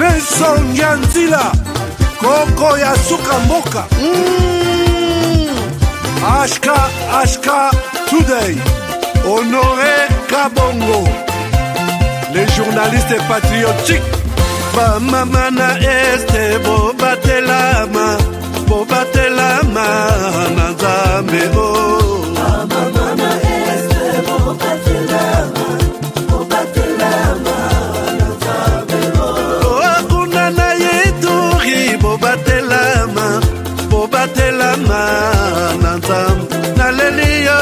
Nelson Yanzila, Koko ya Suka Mboka, Ashka Today, Honoré Kabongo, les journalistes patriotiques. Bamamana este bobatelama na Nzambe o. Bamamana este bobatelama na Nzambe o. Akuna na yeturi bobatelama na Nzambe na lelio.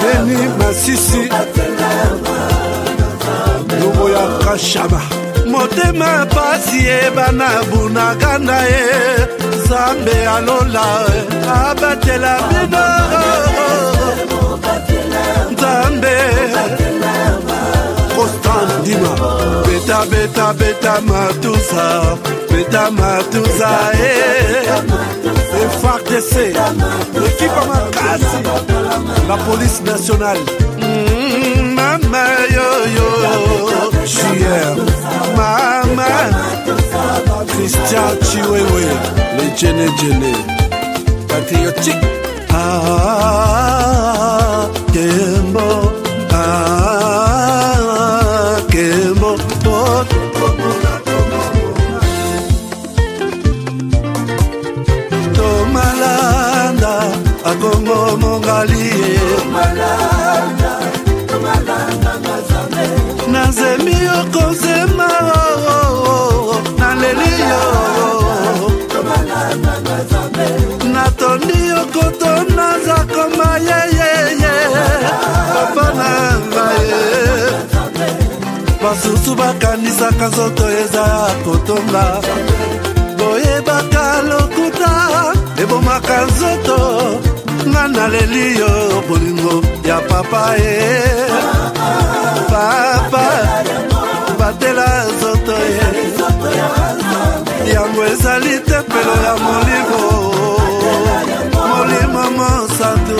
Beni Masisi Luboya Kashama Motema pasi bana bunagana Zambe alola abatela bino Zambe Constant Dima Beta Matusa FARDC l'équipe à Makassi la police nationale Mama yo Chier Mama Christian Chiwewe les Djene patriotique Kembo Kembo Tomalanda Akongo Mongali Nazemi okozema Naleliyo Natoni okotona zakoma Papa nangaye Basusu bakanisaka nzoto eza kotonga Boye bakalokuta ebomaka nzoto Ngana leliyo bolingo ya papa Papa batela zoto yango ezali tempelo ya molimo mosantu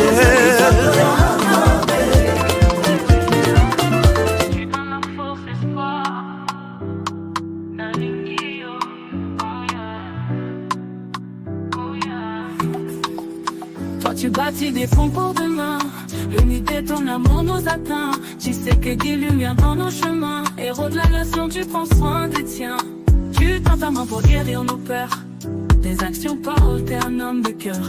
Toi tu bâtis des ponts pour demain. L'unité, ton amour nous atteint. Tu sais que des lumières dans nos chemins. Héros de la nation, tu prends soin des tiens. Tu tends ta main pour guérir nos peurs. Tes actions parlent, t'es un homme de cœur.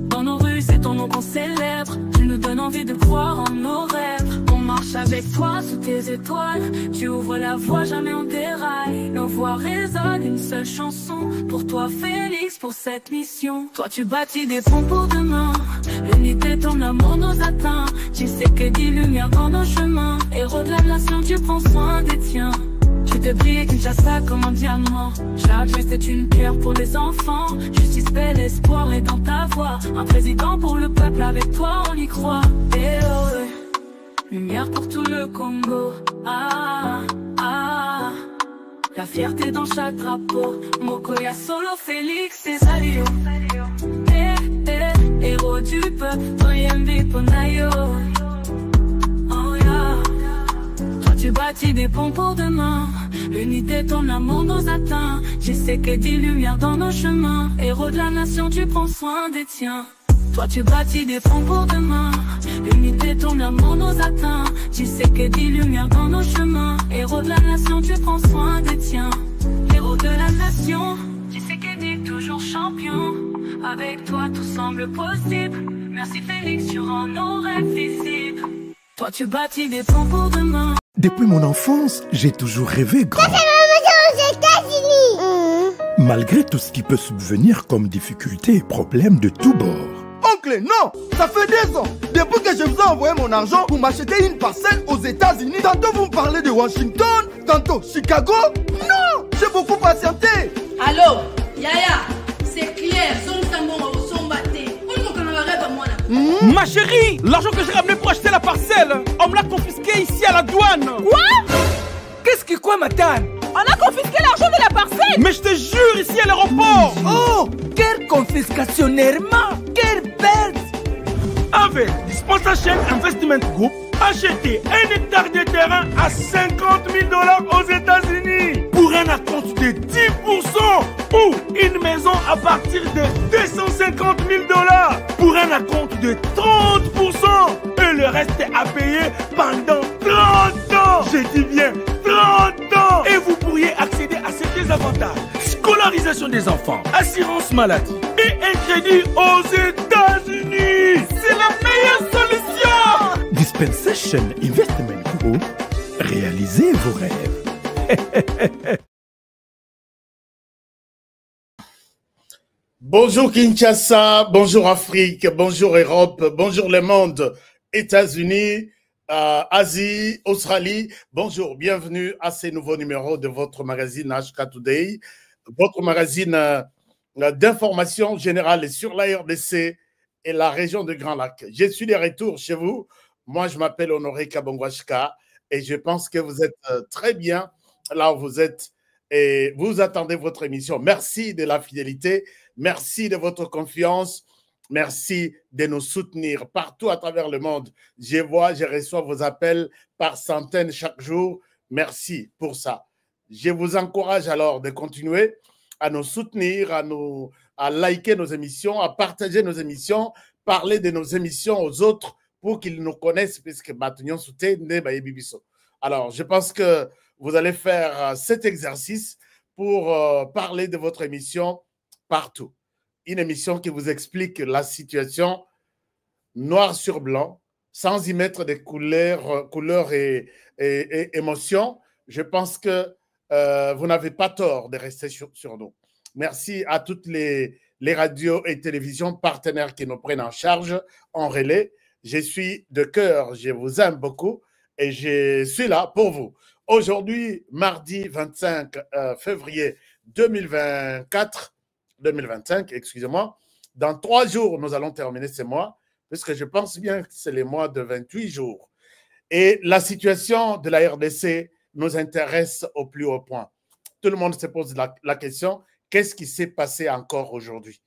Dans nos rues, c'est ton nom qu'on célèbre. Tu nous donnes envie de croire en nos rêves. On marche avec toi sous tes étoiles. Tu ouvres la voie, jamais on déraille. Nos voix résonnent, une seule chanson. Pour toi, Félix, pour cette mission. Toi, tu bâtis des ponts pour demain. L'unité, ton amour nous atteint. Tu sais que des lumières dans nos chemins. Héros de la nation, tu prends soin des tiens. Tu te brilles Kinshasa comme un diamant. Chaque geste est une pierre pour les enfants. Justice, paix, l'espoir est dans ta voix. Un président pour le peuple, avec toi on y croit. Et oh, lumière pour tout le Congo. La fierté dans chaque drapeau. Mokoya Solo, Félix et Salio. Héros du peuple, Toyembi Ponayo. Oh yeah. Toi tu bâtis des ponts pour demain. L'unité, ton amour nous atteint. Je sais que des lumières dans nos chemins. Héros de la nation, tu prends soin des tiens. Toi tu bâtis des ponts pour demain. L'unité, ton amour nous atteint. Tu sais que des lumières dans nos chemins. Héros de la nation, tu prends soin des tiens. Héros de la nation, tu sais que t'es toujours champion. Avec toi tout semble possible. Merci Félix, tu rends nos rêves visibles. Toi tu bâtis des ponts pour demain. Depuis mon enfance, j'ai toujours rêvé grand. Ça, c'est aux États-Unis. Malgré tout ce qui peut subvenir comme difficultés et problèmes de tous bords. Oncle, non! Ça fait 2 ans! Depuis que je vous ai envoyé mon argent pour m'acheter une parcelle aux États-Unis, tantôt vous me parlez de Washington, tantôt Chicago. Non! J'ai beaucoup patienté! Allô? Yaya, c'est clair, Ma chérie, l'argent que j'ai ramené pour acheter la parcelle, on me l'a confisqué ici à la douane. Quoi? Qu'est-ce qui quoi, madame? On a confisqué l'argent de la parcelle. Mais je te jure, ici à l'aéroport. Oh, quelle confiscationnairement, quelle perte. Avec Sponsorship Investment Group, achetez 1 hectare de terrain à $50 000 aux États-Unis. un acompte de 10% ou une maison à partir de 250 000 $ pour un acompte de 30% et le reste à payer pendant 30 ans. Je dis bien 30 ans. Et vous pourriez accéder à ces avantages: scolarisation des enfants, assurance maladie et un crédit aux États-Unis. C'est la meilleure solution. Dispensation Investment Group, réalisez vos rêves. Bonjour Kinshasa, bonjour Afrique, bonjour Europe, bonjour le monde, États-Unis, Asie, Australie. Bonjour, bienvenue à ce nouveau numéro de votre magazine HK Today, votre magazine d'information générale sur la RDC et la région de Grand Lac. Je suis de retour chez vous. Moi, je m'appelle Honoré Kabongwashka et je pense que vous êtes très bien là où vous êtes et vous attendez votre émission. Merci de la fidélité, merci de votre confiance, merci de nous soutenir partout à travers le monde. Je reçois vos appels par centaines chaque jour. Merci pour ça. Je vous encourage alors de continuer à nous soutenir, à liker nos émissions, à partager nos émissions, parler de nos émissions aux autres pour qu'ils nous connaissent, puisque Batunion Souté n'est pas Bibiso. Alors, je pense que vous allez faire cet exercice pour parler de votre émission partout. Une émission qui vous explique la situation noir sur blanc, sans y mettre des couleurs et émotions. Je pense que vous n'avez pas tort de rester sur nous. Merci à toutes les radios et télévisions partenaires qui nous prennent en charge, en relais. Je suis de cœur, je vous aime beaucoup et je suis là pour vous. Aujourd'hui, mardi 25 février 2025, excusez-moi, dans 3 jours, nous allons terminer ce mois, puisque je pense bien que c'est les mois de 28 jours. Et la situation de la RDC nous intéresse au plus haut point. Tout le monde se pose la question, qu'est-ce qui s'est passé encore aujourd'hui?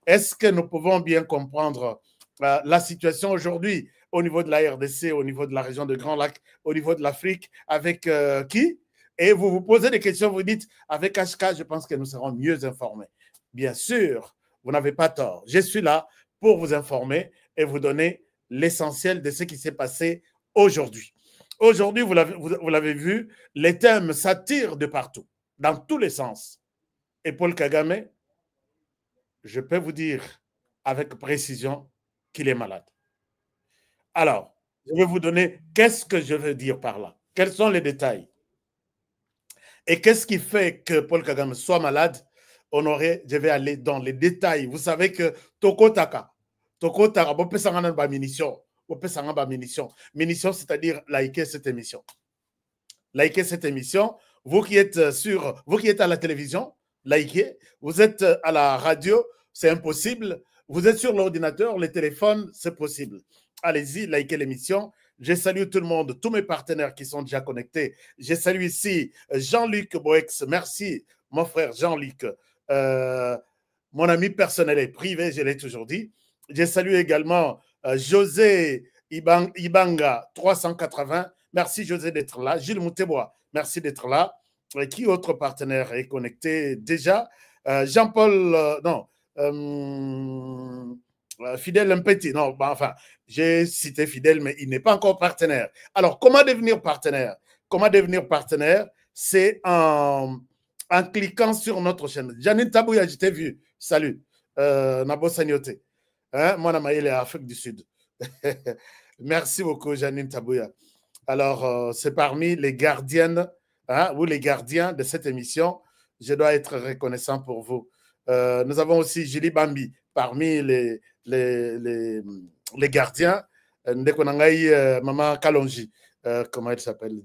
Est-ce que nous pouvons bien comprendre la situation aujourd'hui au niveau de la RDC, au niveau de la région de Grand Lac, au niveau de l'Afrique, avec qui? Et vous vous posez des questions, vous dites, avec HK, je pense que nous serons mieux informés. Bien sûr, vous n'avez pas tort. Je suis là pour vous informer et vous donner l'essentiel de ce qui s'est passé aujourd'hui. Aujourd'hui, vous l'avez vu, les thèmes s'attirent de partout, dans tous les sens. Et Paul Kagame, je peux vous dire avec précision qu'il est malade. Alors, je vais vous donner qu'est-ce que je veux dire par là. Quels sont les détails? Et qu'est-ce qui fait que Paul Kagame soit malade? Honoré, je vais aller dans les détails. Vous savez que Tokotaka, munition, c'est-à-dire liker cette émission. Likez cette émission. Vous qui êtes à la télévision, likez. Vous êtes à la radio, c'est impossible. Vous êtes sur l'ordinateur, les téléphones, c'est possible. Allez-y, likez l'émission. Je salue tout le monde, tous mes partenaires qui sont déjà connectés. Je salue ici Jean-Luc Boex. Merci, mon frère Jean-Luc. Mon ami personnel et privé, je l'ai toujours dit. Je salue également José Ibanga 380. Merci José d'être là. Gilles Moutebois, merci d'être là. Qui autre partenaire est connecté déjà? Jean-Paul, Fidèle Mpeti, non, enfin, j'ai cité Fidèle, mais il n'est pas encore partenaire. Alors, comment devenir partenaire? Comment devenir partenaire? C'est en cliquant sur notre chaîne. Janine Tabouya, je t'ai vu. Salut. Nabo Sagnoté. Hein? Moi, je suis en Afrique du Sud. Merci beaucoup, Janine Tabouya. Alors, c'est parmi les gardiennes, hein, ou les gardiens de cette émission. Je dois être reconnaissant pour vous. Nous avons aussi Julie Bambi parmi les gardiens. Ndekonangaï, Maman Kalonji. Comment elle s'appelle?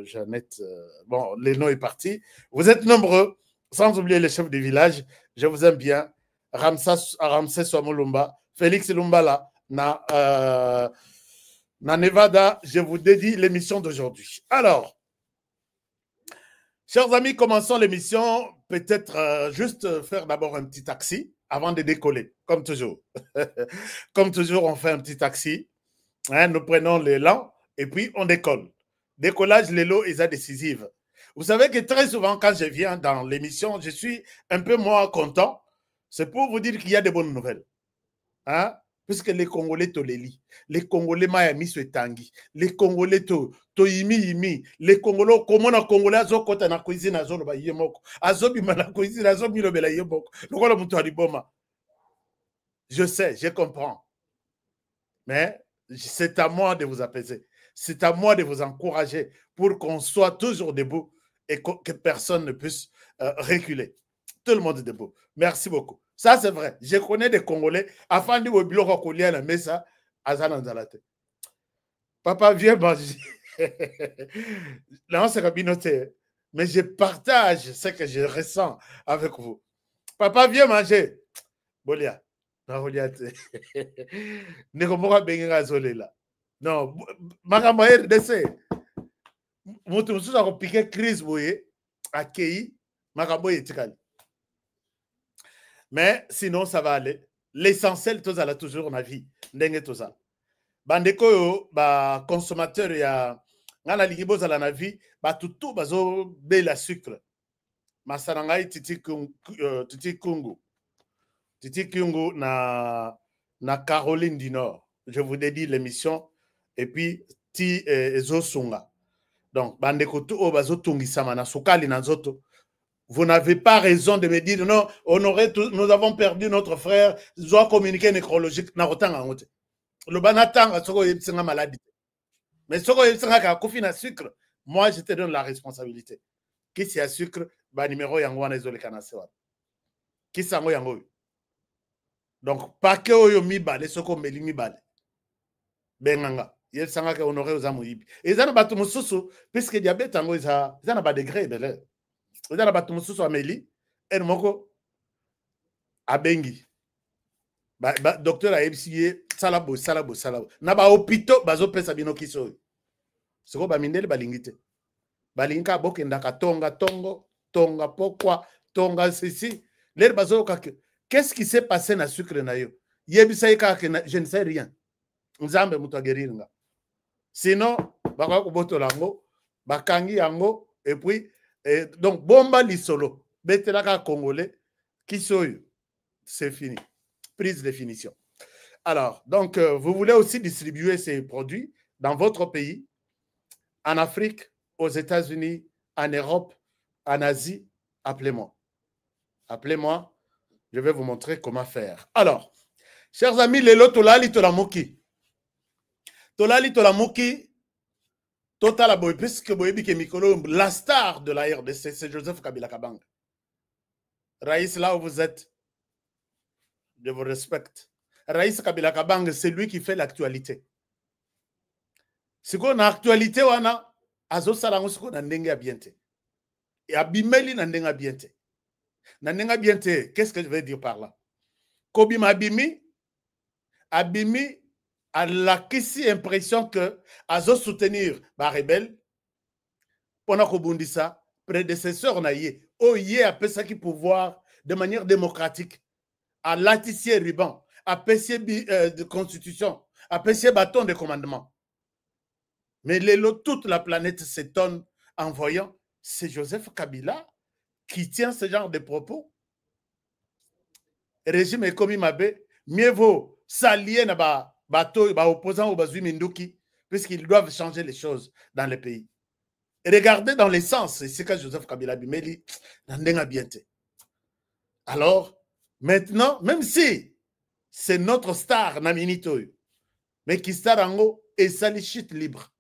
Jeannette. Bon, le nom est parti. Vous êtes nombreux, sans oublier les chefs du village. Je vous aime bien. Ramsès Swamulumba, Félix Lumbala, na Nevada, je vous dédie l'émission d'aujourd'hui. Alors, chers amis, commençons l'émission. Peut-être juste faire d'abord un petit taxi avant de décoller, comme toujours. Comme toujours, on fait un petit taxi. Hein, nous prenons l'élan et puis on décolle. Décollage, l'élan est décisive. Vous savez que très souvent, quand je viens dans l'émission, je suis un peu moins content. C'est pour vous dire qu'il y a de bonnes nouvelles. Hein? Puisque les Congolais to les lit, les Congolais Miami se tangi, les Congolais to imi, les Congolais, comment on a Congolais azo kota na cuisine azo lo ba yemoko, azo bima na cuisine azo milo bela yemoko, le roi muto aliboma. Je sais, je comprends. Mais c'est à moi de vous apaiser. C'est à moi de vous encourager pour qu'on soit toujours debout et que personne ne puisse reculer. Tout le monde est debout. Merci beaucoup. Ça, c'est vrai. Je connais des Congolais. Afin de vous dire qu'on a la mesa, papa, viens manger. Là, c'est communauté. Mais je partage ce que je ressens avec vous. Papa, viens manger. Bolia. Non, makambo RDC. Mutu mususu akopike crise boye akei makambo etikali. Mais sinon, ça va aller. L'essentiel, tout ça, toujours en vie. Ndenge tout ça. Bandeko yo, ba consommateur ya ngana ligibo za la vie, ba tutu bazo be la sucre. Masarangai titi kungu. Titi kungu na Caroline du Nord. Je vous dédie l'émission. Et puis, ti ezo sunga. Donc, bandeko tu o bazo tungi samana sukali na zoto. Vous n'avez pas raison de me dire non, nous avons perdu notre frère, je dois communiquer nécrologique. Le banatang, c'est une maladie. Mais si tu as un sucre, moi je te donne la responsabilité. Qui c'est à sucre, bah numéro yangoana isolé kanasewa. Qui sango yango. Donc, pas que oyo mibale, soko meli mibale. Benganga. Il sanga que honoré aux amoyibi. Et ça n'a pas tout mon sous, puisque diabète yango, ça n'a pas degré, belé. Vous avez battu mon Amélie, et moko abengi. Docteur a ébsillé, salabo. Naba hôpitaux, bazo pesa bino kiso. C'est quoi, mindele balingite. Balinka bokendaka tonga, pourquoi, tonga, ceci. L'air bazo kake. Qu'est-ce qui s'est passé na sucre na yo? Yebisa kake, je ne sais rien. Nzambe muto guérir. Sinon, bako boto lango, bakangi yango, et puis, et donc, bomba lisolo, betelaka congolais, qui soy, c'est fini. Prise de finition. Alors, donc, vous voulez aussi distribuer ces produits dans votre pays, en Afrique, aux États-Unis, en Europe, en Asie, appelez-moi. Appelez-moi, je vais vous montrer comment faire. Alors, chers amis, lelo tolali tolamuki. Tolali tolamuki. Total boy, puisque boyebi ke mikolo, la star de la RDC, c'est Joseph Kabila Kabang. Raïs, là où vous êtes, je vous respecte. Raïs Kabila Kabang, c'est lui qui fait l'actualité. Si on a actualité, on a azo salango siko na ndenge ya biente. Et abimeli na ndenge ya biente. Na ndenge ya biente, qu'est-ce que je veux dire par là? Kobi mabimi, abimi, a la impression que azo soutenir ba rebelle pendant que Bundisa prédécesseur na yé o yé a pesa qui pouvoir de manière démocratique à latissier ruban à pessier de constitution à pessier bâton de commandement. Mais toute la planète s'étonne en voyant c'est Joseph Kabila qui tient ce genre de propos. Régime est comme Mabe, mieux vaut s'allier na ba bateau, opposants au Bazui Minduki, puisqu'ils doivent changer les choses dans le pays. Et regardez dans les sens, c'est que Joseph Kabila Bimeli n'a bien été. Alors, maintenant, même si c'est notre star, Naminito, mais qui star en haut, et ça les chute libre.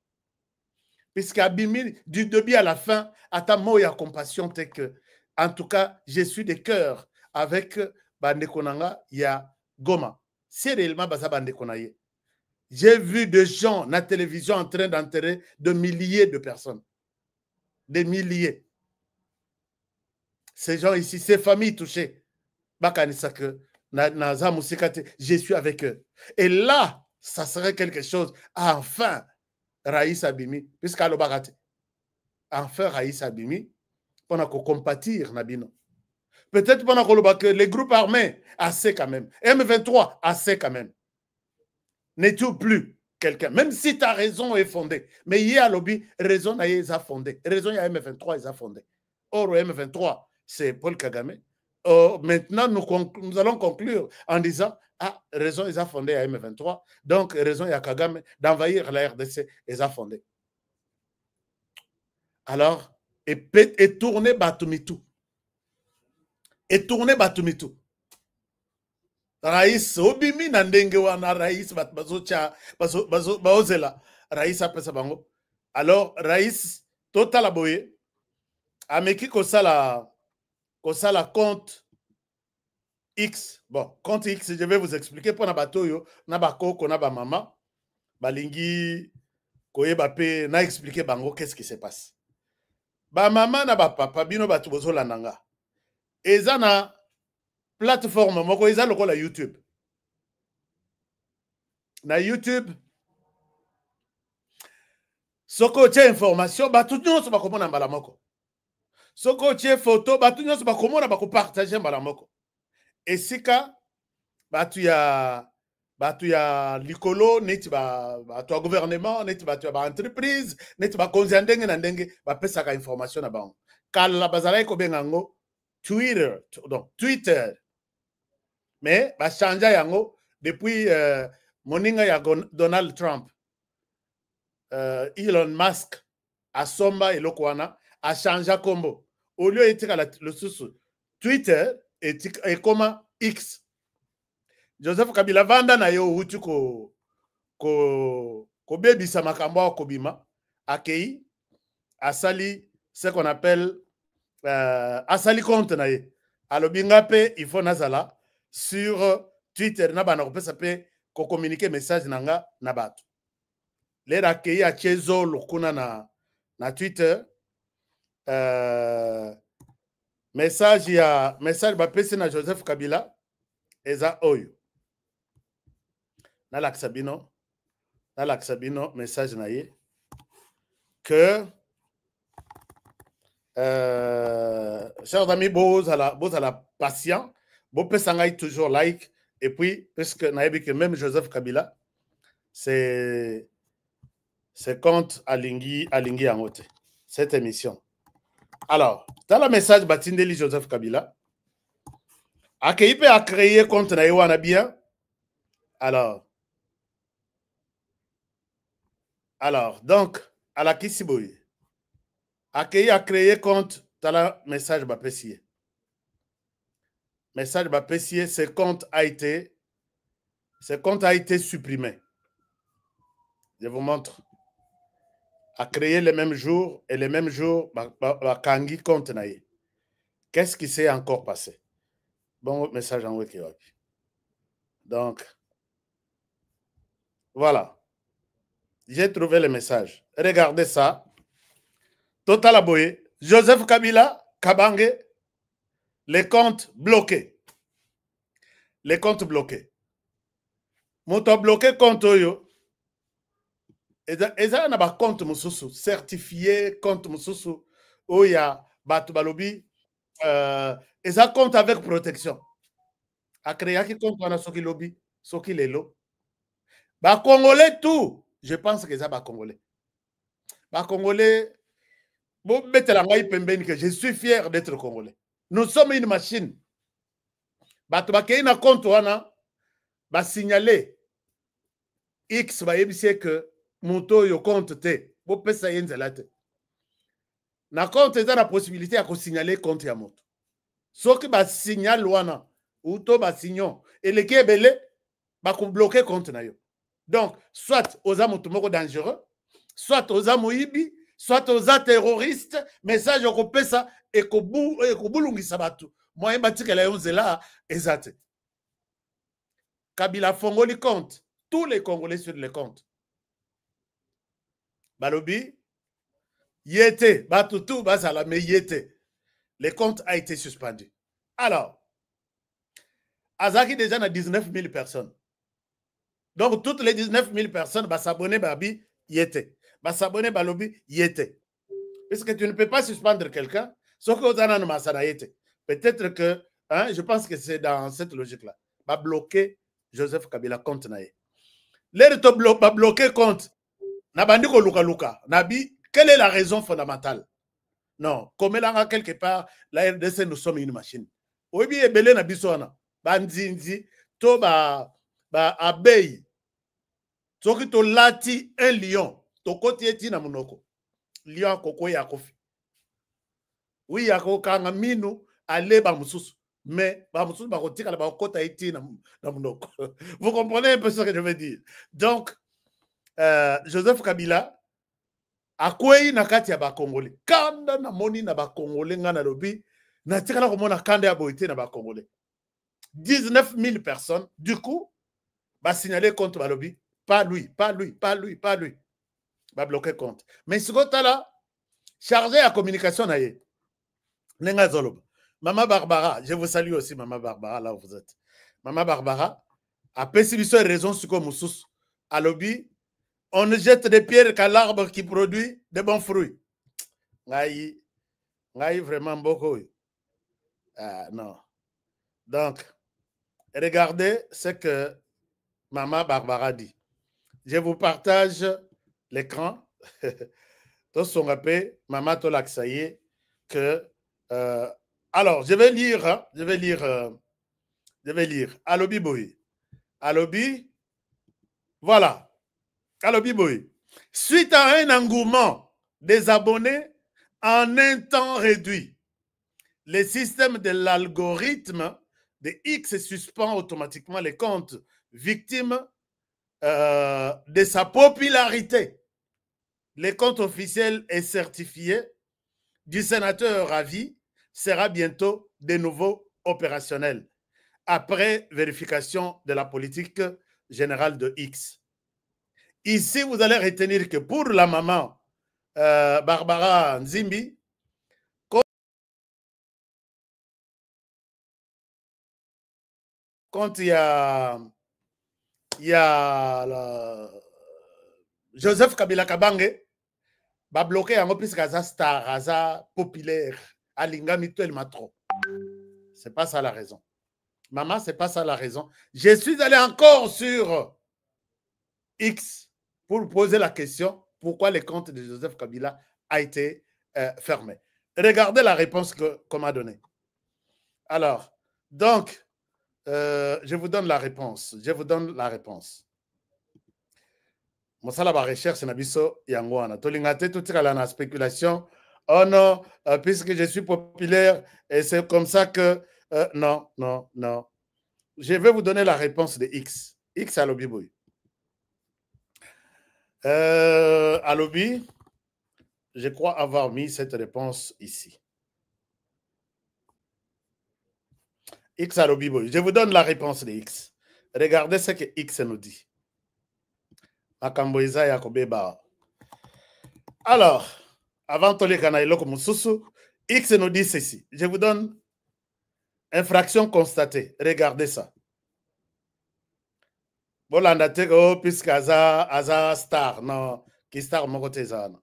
Puisqu'Abimi, du début à la fin, à ta mot et à compassion, c'est que, en tout cas, je suis de cœur avec Bandekonanga, il y a Goma. C'est réellement Basabandekonaye. J'ai vu des gens dans la télévision en train d'enterrer de milliers de personnes. Des milliers. Ces gens ici, ces familles touchées. Je suis avec eux. Et là, ça serait quelque chose. Enfin, Raïs Abimi, puisqu'à l'Obarate. Enfin, Raïs Abimi, pendant qu'on compatir, Nabino. Peut-être pendant que les groupes armés, assez quand même. M23, assez quand même. N'est-il plus quelqu'un, même si ta raison est fondée, mais il y a lobby, raison est fondée. Raison, il y a M23, ils ont fondé. Or, M23, c'est Paul Kagame. Maintenant, nous allons conclure en disant, ah, raison, ils ont fondé à M23, donc raison, il y a Kagame d'envahir la RDC, ils ont fondé. Alors, et tourner Batumitu. Et tourner Batumitu. Raïs, obimi nandenge wana Raïs bazocha bazozela Raïs apesa bango. Alors Raïs total aboye ameki kosala compte X. Bon, compte X, je vais vous expliquer pour na batoyo na bakoko na ba mama balingi koyeba pe na expliquer bango qu'est-ce qui se passe. Ba mama na ba papa bino batu bozolanda nga. Eza na plateforme moko eza lokola YouTube. Na YouTube soko tie information batu nyonso bakomona mbala moko. Soko tie photo batu nyonso bakomona bakopartager mbala moko. Esika batu ya likolo neti batu ya gouvernement neti batu ya entreprise neti bakonzi ndenge na ndenge bapesaka information na bango. Kala bazalaki kobenga ngo Twitter. Mais ba changé yango depuis moninga ya Donald Trump. Elon Musk a somba eloko wana a changé kombo. Au lieu etika le susu Twitter et comme X. Joseph Kabila vanda na yo utu ko bebisa makambo kobima akei asali ce qu'on appelle asali compte na ye. Alobinga pe il faut nazala sur Twitter na bana kopesa pe ko communiquer message nanga na bato. Lera akei a chezo lokuna na Twitter message ba pesi na Joseph Kabila eza oyo. Na laksabino message na ye que chers amis, beaux à la patient, beau pesangai toujours like, et puis, parce que naïbi que même Joseph Kabila, c'est compte Alingi Angote, cette émission. Alors, dans le message Batindeli Joseph Kabila, Akeipe a créé compte Naïwana bien. Alors, donc, à la Kisiboui. Akei a créé compte tala message bapessier. Message bapessier, ce compte a été supprimé. Je vous montre. A créé le même jour et le même jour Kangi compte naïe. Qu'est-ce qui s'est encore passé? Bon message en Wikiwap. Donc voilà. J'ai trouvé le message. Regardez ça. Total Aboye, Joseph Kabila, Kabange, les comptes bloqués. Les comptes bloqués. Moto bloqué compte yo. Eza na ba compte mususu certifié compte mususu oya batu balobi eza compte avec protection. A créé qui compte wana soki lobby, soki lelo. Ba congolais tout, je pense que eza ba congolais. Ba congolais que je suis fier d'être congolais. Nous sommes une machine. Na compte wana ba signaler X ba yebise que moto yo compte te bo pesa yenzela te. Na compte eza la possibilité ya ko signaler compte ya moto. Soki ba signal wana ou to ba signon et le kebele ba ko bloquer compte na yo. Donc soit aux moto moko dangereux, soit aux moyibi, soit aux terroristes, message au pesa et kobulungisa batu. Moi batika la yonzela ezate. Kabila fongoli compte, tous les Congolais sur les comptes. Balobi yete batutu basala me yete. Le compte a été suspendu. Alors Azaki déjà na 19 000 personnes. Donc toutes les 19 000 personnes va s'abonner babi yete. Va s'abonner balobi yete. Parce que tu ne peux pas suspendre quelqu'un sauf que ozana masana yete. Peut-être que je pense que c'est dans cette logique là. Va bloquer Joseph Kabila compte nae. L'air de bloquer compte. Nabandiko luka luka. Nabi, quelle est la raison fondamentale? Non, comme elle a quelque part, la RDC, nous sommes une machine. Oui, bien, belé na bisona. Bandinzi, to ba abeille. Soki to lati un lion. To koti eti na monoko. Lion koko ya kofi. Oui, ya kanga minu, ale ba mususu. Mais ba mususu ba kotika la ba kota eti na monoko. Vous comprenez un peu ce que je veux dire? Donc, Joseph Kabila, akwei na kati ya ba Congolais. Kanda na moni na ba Congolais nga na lobi, na tikala ko mona kanda ya boité na ba Congolais. 19 000 personnes, du coup, ba signaler contre ba lobi, pas lui, pas lui, pas lui, pas lui. Ba bloquer compte. Mais ce côté là, chargé à communication na ye. Nenga zoloba. Maman Barbara, je vous salue aussi Maman Barbara là où vous êtes. Maman Barbara a pessimiste raison sur comme sous à lobby. On ne jette des pierres qu'à l'arbre qui produit de bons fruits. Ngaï vraiment beaucoup. Ah, non. Donc, regardez ce que Maman Barbara dit. Je vous partage l'écran. Tout son rappel, Maman Tolaksaye, que... alors, je vais lire, hein, je vais lire. Alobi Boy. Alobi, voilà. Alobi Boy. Suite à un engouement des abonnés en un temps réduit, le système de l'algorithme de X suspend automatiquement les comptes victimes de sa popularité. Les comptes officiels et certifiés du sénateur Ravi sera bientôt de nouveau opérationnel après vérification de la politique générale de X. Ici, vous allez retenir que pour la maman Barbara Nzimbi, quand il y a Joseph Kabila Kabange, va bloquer en plus Gaza star, Gaza populaire, Alingami tellement trop. C'est pas ça la raison. Maman, c'est pas ça la raison. Je suis allé encore sur X pour poser la question pourquoi le compte de Joseph Kabila a été fermé. Regardez la réponse qu'on m'a donnée. Alors, donc, je vous donne la réponse. Je vous donne la réponse. Mosala ba recherche na biso yangwana. Tolingate tout la spéculation. Oh non, puisque je suis populaire et c'est comme ça que non, non, non. Je vais vous donner la réponse de X. X à Lobby Boy. À Lobby, je crois avoir mis cette réponse ici. X à Lobby Boy. Je vous donne la réponse de X. Regardez ce que X nous dit. Alors, avant de les X nous dit ceci. Je vous donne infraction constatée. Regardez ça. Oh, puisque Aza star, non, qui star Morote Zana.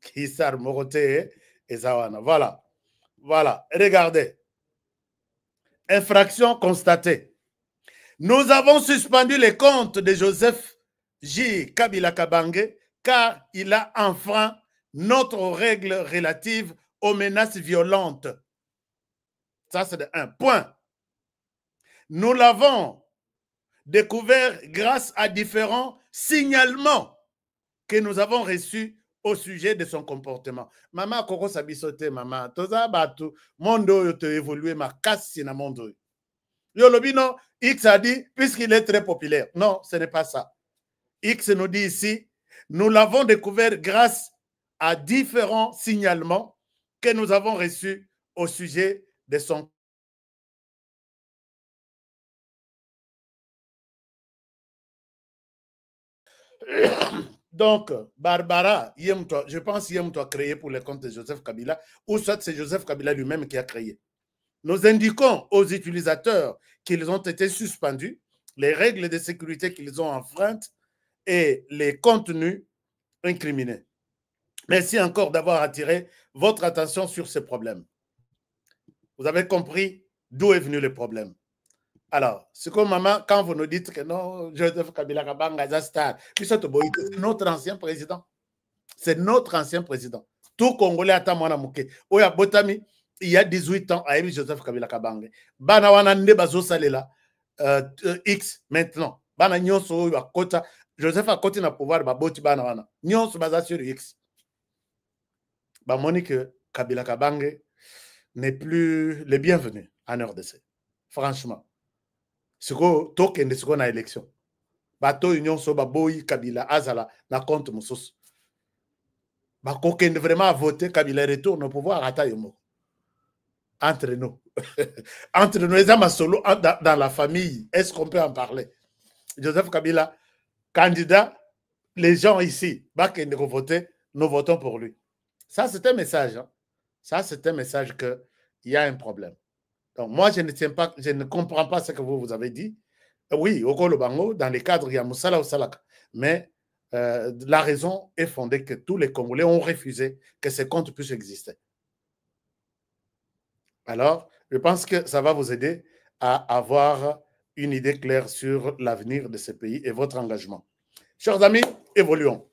Qui star Morote et Zawana. Voilà. Voilà. Regardez. Infraction constatée. Nous avons suspendu les comptes de Joseph J. Kabila Kabange car il a enfreint notre règle relative aux menaces violentes. Ça, c'est un point. Nous l'avons découvert grâce à différents signalements que nous avons reçus au sujet de son comportement. Maman, Koko Sabisote, maman, toza batu, mondo yo te évolué ma casse na mondo. Yo lobino, X a dit, puisqu'il est très populaire. Non, ce n'est pas ça. X nous dit ici, nous l'avons découvert grâce à différents signalements que nous avons reçus au sujet de son Donc, Barbara, je pense que a créé pour le compte de Joseph Kabila, ou soit c'est Joseph Kabila lui-même qui a créé. Nous indiquons aux utilisateurs qu'ils ont été suspendus, les règles de sécurité qu'ils ont enfreintes et les contenus incriminés. Merci encore d'avoir attiré votre attention sur ce problème. Vous avez compris d'où est venu le problème. Alors, c'est comme maman, quand vous nous dites que non, Joseph Kabila Kabanga, Zastar, c'est notre ancien président. C'est notre ancien président. Tout Congolais attend moi Mouké. Oya Botami, il y a 18 ans, à Joseph Kabila Kabanga. Bana wana nde bazo salela X maintenant. Bana nyonso oyo akota, Joseph a côté na pouvoir ba boti bana wana. Nyonso baza sur X. Ba moni que Kabila Kabanga n'est plus le bienvenu en RDC. Franchement. Ce qu'on a élection. Bato union so baboyi Kabila azala na compte mususu. Bakokende vraiment à voter Kabila retourne au pouvoir à Tayomo. Entre nous. Entre nous, les amis solo dans la famille, est-ce qu'on peut en parler? Joseph Kabila, candidat, les gens ici, bakende voter, nous votons pour lui. Ça, c'est un message. Hein. Ça, c'est un message qu'il y a un problème. Donc, moi, je ne tiens pas, je ne comprends pas ce que vous avez dit. Oui, au Kolobango, dans les cadres, il y a Moussala ou Salaka. Mais la raison est fondée que tous les Congolais ont refusé que ces comptes puissent exister. Alors, je pense que ça va vous aider à avoir une idée claire sur l'avenir de ce pays et votre engagement. Chers amis, évoluons.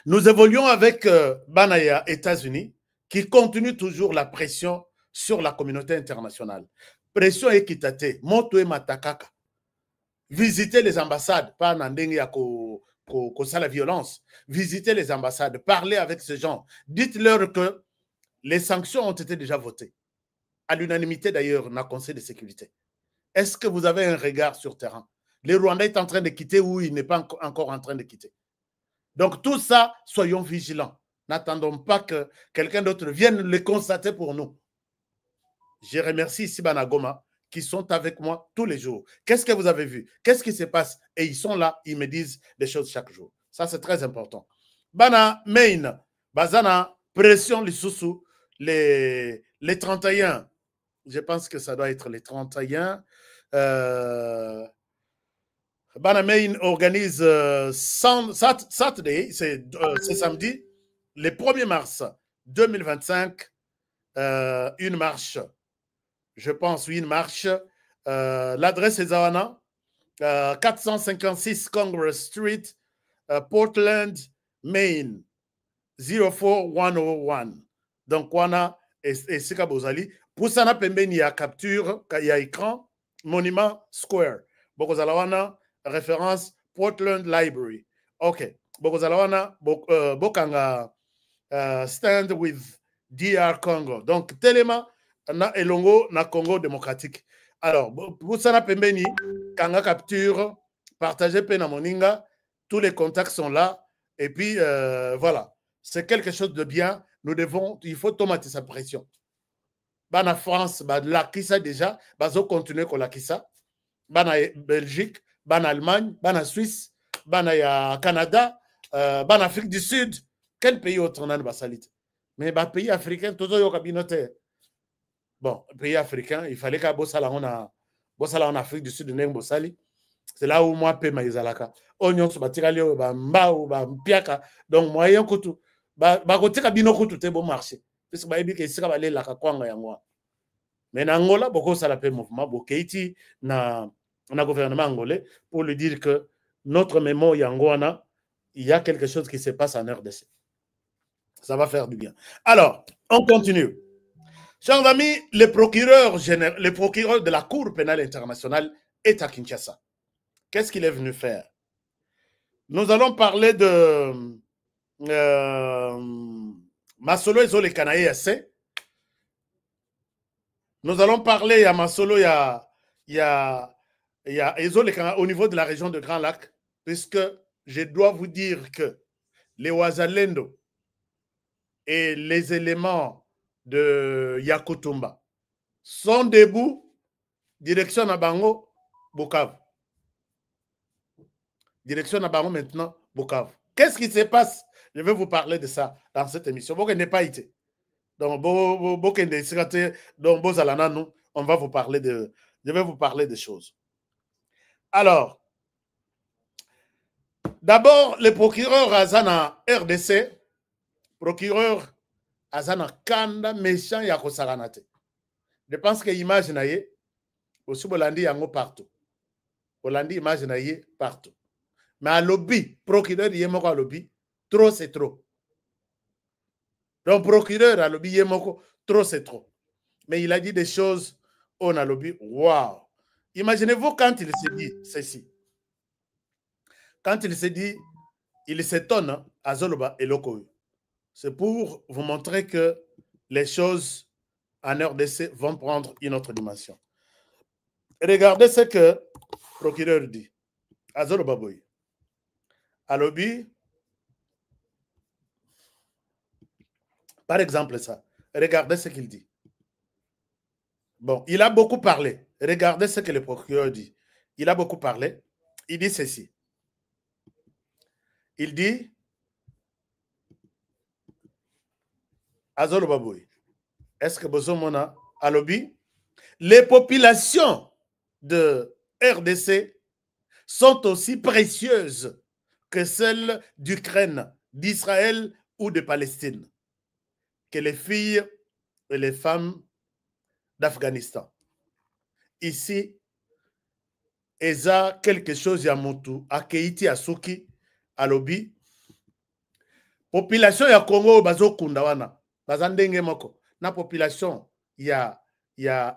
Nous évoluons avec Banaya, États-Unis, qui continue toujours la pression sur la communauté internationale. Pression équitative, moto et matakaka. Visiter les ambassades, pas nandenge ya la violence. Visiter les ambassades, parler avec ces gens. Dites-leur que les sanctions ont été déjà votées. À l'unanimité d'ailleurs, dans le Conseil de sécurité. Est-ce que vous avez un regard sur terrain? Le Rwanda est en train de quitter ou il n'est pas encore en train de quitter? Donc tout ça, soyons vigilants. N'attendons pas que quelqu'un d'autre vienne le constater pour nous. Je remercie ici Banagoma qui sont avec moi tous les jours. Qu'est-ce que vous avez vu? Qu'est-ce qui se passe? Et ils sont là, ils me disent des choses chaque jour. Ça, c'est très important. Bana Main, Bazana, pression les sous les 31. Je pense que ça doit être les 31. Bana Main organise Saturday, c'est samedi, le 1er mars 2025, une marche. Je pense, une marche. L'adresse est Zawana, 456 Congress Street, Portland, Maine, 04101. Donc, wana et Sika Bozali. Pour ça, il y a capture, il y a écran, Monument Square. Bokozalawana, référence Portland Library. OK. Bokozalawana, Bokanga, stand with DR Congo. Donc, Telema, na elongo na Congo démocratique. Alors, pour ça, pembeni, kanga capture, partagez pena moninga, tous les contacts sont là. Et puis, voilà. C'est quelque chose de bien. Nous devons, il faut tomber sa pression. Bana France, la Kissa déjà, bazo continuer con la Kissa. Bana Belgique, bana Allemagne, bana Suisse, bana Canada, bana Afrique du Sud. Quel pays autre on a de salit? Mais pays africain, tout ça, il bon, pays africain, il fallait qu'à Bossala en Afrique du Sud, c'est là où moi, paie maïzalaka. Oignon, batirali, mba ou mpiaka. Donc, moyen kutu. Bagotika binokutu te bon marché. Parce que baïbi que ici, balé la kakwanga yangwa. Mais en Angola, beaucoup ça l'appelle mouvement, Bokeiti, na gouvernement angolais, pour lui dire que notre mémoire yangwana, il y a quelque chose qui se passe en RDC. Ça va faire du bien. Alors, on continue. Chers amis, le procureur de la Cour pénale internationale est à Kinshasa. Qu'est-ce qu'il est venu faire? Nous allons parler de Masolo Ezole Kanaïase. Nous allons parler à Masolo, il y a Ezole au niveau de la région de Grand Lac, puisque je dois vous dire que les Ouazalendo et les éléments de Yakutumba sont debout, direction Nabango, Bukavu. Direction Nabango maintenant, Bukavu. Qu'est-ce qui se passe? Je vais vous parler de ça dans cette émission. Donc, n'est pas été. Donc, on va vous parler de. Je vais vous parler des choses. Alors, d'abord, le procureur Azana RDC, procureur Azana Kanda méchant Yakosaranate. Je pense que l'image naïe, Aussi, Bolandi yango partout. Bolandi image na ye partout. Mais à lobby, procureur yemoko à lobby, trop c'est trop. Donc procureur à lobby yemoko, trop c'est trop. Mais il a dit des choses on a lobby. Waouh! Imaginez-vous quand il s'est dit ceci. Quand il s'est dit, il s'étonne à Zoloba et Lokoyu. C'est pour vous montrer que les choses en RDC vont prendre une autre dimension. Regardez ce que le procureur dit. À Zoloba Boy. À lobby, par exemple ça. Regardez ce qu'il dit. Bon, il a beaucoup parlé. Regardez ce que le procureur dit. Il a beaucoup parlé. Il dit ceci. Il dit, Azolo Baboui, est-ce que Bozomona a lobby? Les populations de RDC sont aussi précieuses que celles d'Ukraine, d'Israël ou de Palestine, que les filles et les femmes d'Afghanistan. Ici, Eza quelque chose ya mutu à Keiti Asuki à lobby. Population ya Congo bazo kundawana bazandenge moko na population ya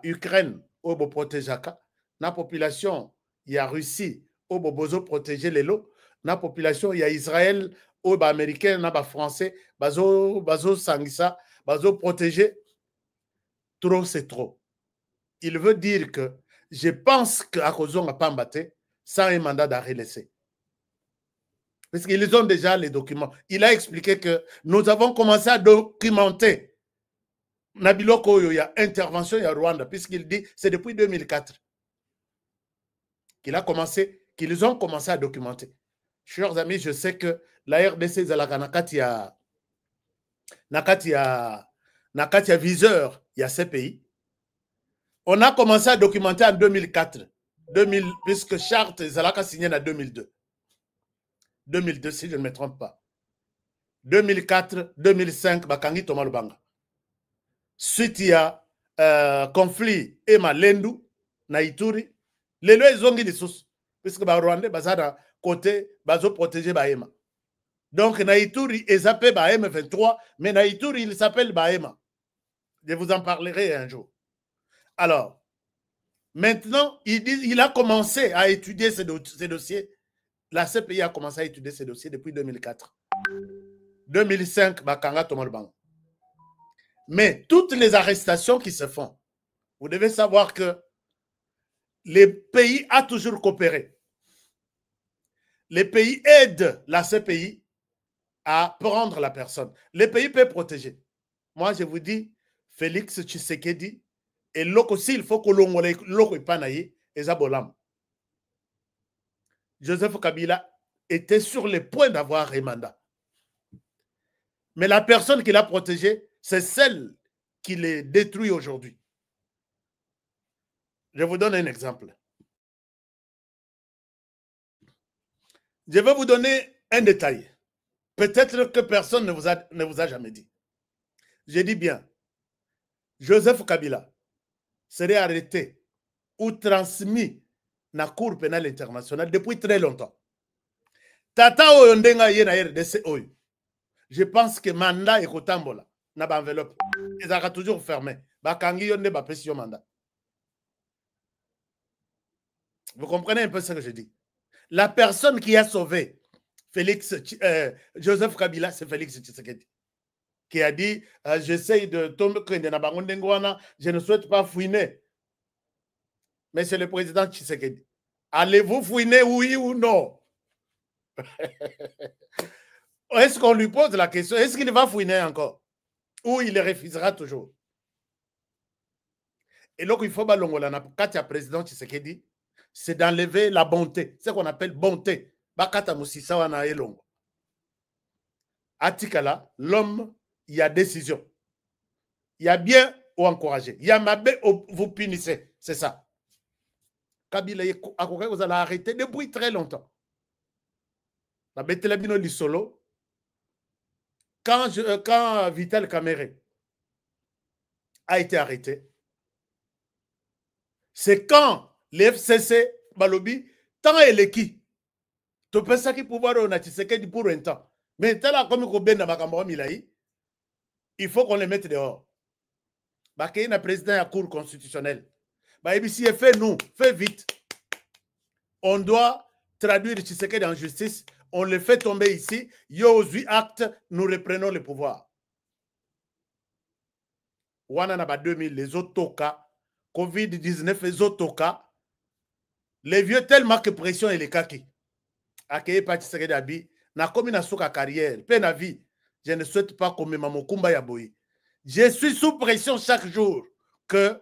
Ukraine obo protejaka na population ya Russie obo bozo protéger lelo na population ya Israël obo américain na ba français bazo sangisa bazo protéger. Trop c'est trop. Il veut dire que je pense qu'à Kozon n'a pas mbatté sans un mandat d'arrêt laissé. Parce qu'ils ont déjà les documents. Il a expliqué que nous avons commencé à documenter Nabiloko, il y a intervention, il y a Rwanda, puisqu'il dit c'est depuis 2004 qu'ils ont commencé à documenter. Chers amis, je sais que la RDC Nakatia viseur, il y a ces pays. On a commencé à documenter en 2004, puisque charte Zalaka signé en 2002. 2002, si je ne me trompe pas. 2004, 2005, Bakangi Thomas Lubanga. Suite, il y a conflit Ema Lendu, Naituri. Les lois, ils ont dit des sources. Puisque les Rwandais, bazada côté, bazo protégé Baema. Donc, Naituri est appelé Baema 23, mais Naituri, il s'appelle Baema. Je vous en parlerai un jour. Alors, maintenant, il a commencé à étudier ces dossiers. La CPI a commencé à étudier ces dossiers depuis 2004. 2005, Bakanga Tomalbang. Mais toutes les arrestations qui se font, vous devez savoir que les pays ont toujours coopéré. Les pays aident la CPI à prendre la personne. Les pays peuvent protéger. Moi, je vous dis, Félix Tshisekedi, et l'autre aussi, il faut que l'autre panaye et Zabolam. Joseph Kabila était sur le point d'avoir un mandat. Mais la personne qui l'a protégé, c'est celle qui les détruit aujourd'hui. Je vous donne un exemple. Je vais vous donner un détail. Peut-être que personne ne vous a jamais dit. Je dis bien, Joseph Kabila serait arrêté ou transmis na Cour pénale internationale depuis très longtemps. Tata Oyondenga yena RDC Oyo. Je pense que mandat est kotambola na ba enveloppe. Ils sont toujours fermés. Bakangi yonde ba pression mandat. Vous comprenez un peu ce que je dis? La personne qui a sauvé Joseph Kabila, c'est Félix Tshisekedi, qui a dit j'essaye de tomber, je ne souhaite pas fouiner. Monsieur le président Tshisekedi, allez-vous fouiner, oui ou non? Est-ce qu'on lui pose la question? Est-ce qu'il va fouiner encore? Ou il refusera toujours? Et donc, il faut balongola quand il y a président Tshisekedi, c'est d'enlever la bonté. C'est ce qu'on appelle bonté. Bakata Moussissa wana elongo. Atikala, l'homme, il y a décision. Il y a bien ou encouragé. Il y a mabé ou vous punissez. C'est ça. Kabila vous allez arrêter depuis très longtemps. La Betelabino Lissolo, quand Vital Kamere a été arrêté, C'est quand les FCC, Balobi, tant et les qui. Tu penses qu'il pouvoir on a Tshisekedi pour un temps. Mais tant comme il faut qu'on les mette dehors. Bah, qu'il y a un président à la Cour constitutionnelle. Bah, si fait nous, fait vite. On doit traduire Tshisekedi en justice. On le fait tomber ici. Yo 8 actes, nous reprenons le pouvoir. Wanana 2000, les autres cas. Covid-19, les autres cas. Les vieux tellement que pression et les kaki. Akeye pas Tshisekedi abi. Na komi na soka carrière. Pe na vie. Je ne souhaite pas qu'on me mamokumba ya boye. Je suis sous pression chaque jour que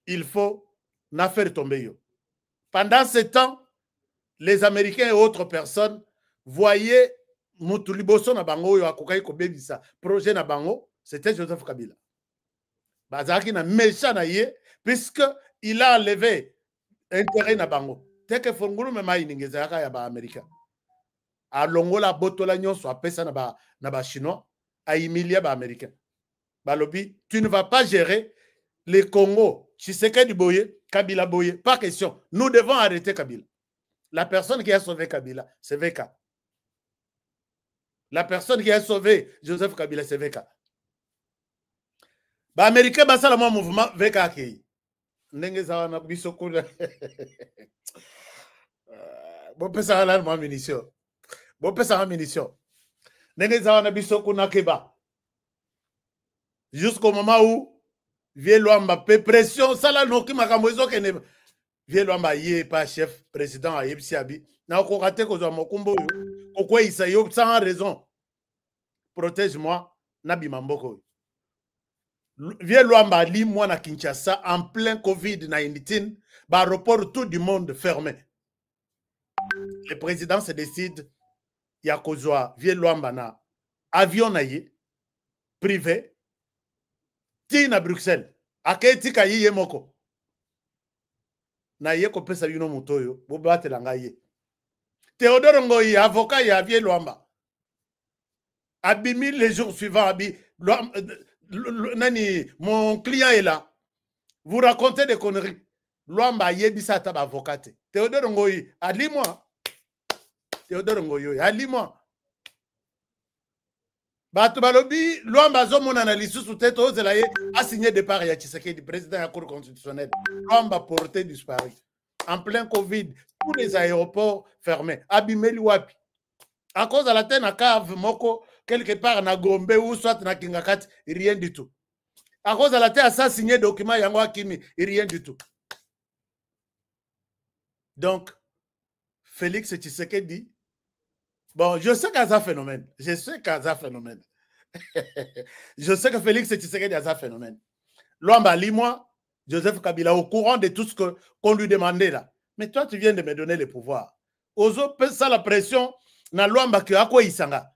il faut na faire tomber yo. Pendant ce temps, les Américains et autres personnes voyaient Mutuliboso na bango yo akokai ko bebisa projet na bango, c'était Joseph Kabila. Bazaki na méchant na ye puisque il a enlevé intérêt na bango. Tel que Fongulu me mai ningezaka ya ba américain. A longola botola nyonso apesa na ba chinois, a humilia ba américain. Balobi, tu ne vas pas gérer les Congo, Tshisekedi Boye, Kabila Boye, pas question. Nous devons arrêter Kabila. La personne qui a sauvé Kabila, c'est VK. La personne qui a sauvé Joseph Kabila, c'est VK. Ba américain basa la mouvement VK ki. Ndenge za na biso kula. Bon pesa la mo munition. Bon pesa la munition. Ndenge za na biso kuna keba. Jusqu'au moment où Vieux Luamba peut pression, ça là non qui m'a camoiso que ne Vieux Luamba yé pas chef président à Yepsiabi. Na ko raté ko zo mokumbo yo. Pourquoi il s'est sans raison. Protège-moi Nabi Mamboko. Vieux Luamba li moi na Kinshasa en plein Covid-19, ba aéroport tout du monde fermé. Le président se décide ya kozwa Vieux Luamba na avion na ye privé. Tina Bruxelles. Aketi kayi ye moko. Na ye ko pesa yuno mutoyo. Bobate langa ye. Théodore Ngoyi, avocat ya Vieux Luamba. Abimi les jours suivants. Nani, mon client est là. Vous racontez des conneries. Luamba yebisa tab avocat. Théodore Ngoyi, ali-moi. Théodore Ngoyi, ali-moi. Bato balobi, Luamba zomona na lisu sous tête aux elaye a signé départ ya Tshisekedi, président de la Cour constitutionnelle. Luamba porté disparu. En plein Covid, tous les aéroports fermés. Abimeli wapi. À cause de la tête na cave moko, quelque part na Gombe ou soit na Kingakati, rien du tout. À cause de la tête, ça signé document yango akimi, rien du tout. Donc, Félix Tshisekedi, bon, je sais qu'il y a un phénomène. Je sais qu'il y a un phénomène. Je sais que Félix Tshisekedi a un phénomène. Luamba, lis-moi, Joseph Kabila, au courant de tout ce qu'on lui demandait là. Mais toi, tu viens de me donner le pouvoir. Aux autres, ça la pression, na Luamba, que à quoi il s'en a.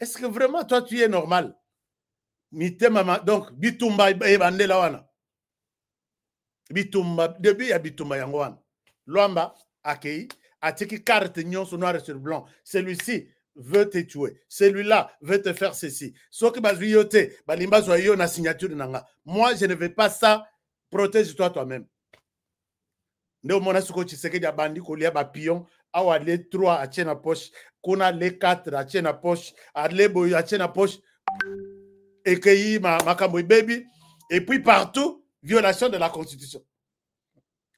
Est-ce que vraiment, toi, tu es normal? Donc, Bitumba et Bandela wana. Bitumba, depuis il y a Bitumba Yangwan. Luamba, accueilli. Atiki carte nyonso noir sur blanc. Celui-ci veut te tuer. Celui-là veut te faire ceci. Soki bazuyote, balimba zoyo na signature nanga. Moi, je ne veux pas ça. Protège-toi toi-même. Ndeo mona suko Tshisekedi ya bandi kolia ba pion. Awa les 3 à tienne poche. Kuna les 4 à tienne poche. Adle boy à tienne poche. Et que makambo baby. Et puis partout, violation de la Constitution.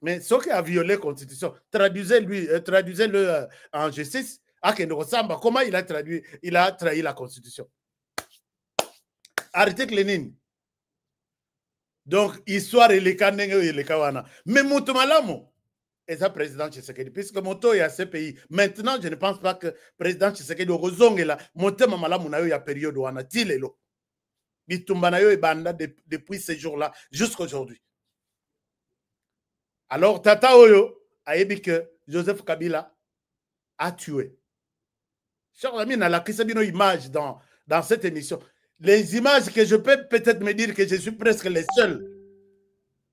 Mais ce qui a violé la Constitution, traduisez-le en justice. Comment il a traduit? Il a trahi la Constitution. Article Lénine. Donc, histoire et les canengue et les kawana. Mais Moutoumalamu est un président Tshisekedi. Puisque Moto est à ce pays. Maintenant, je ne pense pas que le président Tshisekedi au Rozong est là. Moutoumalamu n'a eu la période où on a tilelo. Bitumbanayo et Banda depuis ces jours-là jusqu'à aujourd'hui. Alors, Tata Oyo a dit que Joseph Kabila a tué. Chers amis, on a la image dans cette émission. Les images que je peux peut-être me dire que je suis presque le seul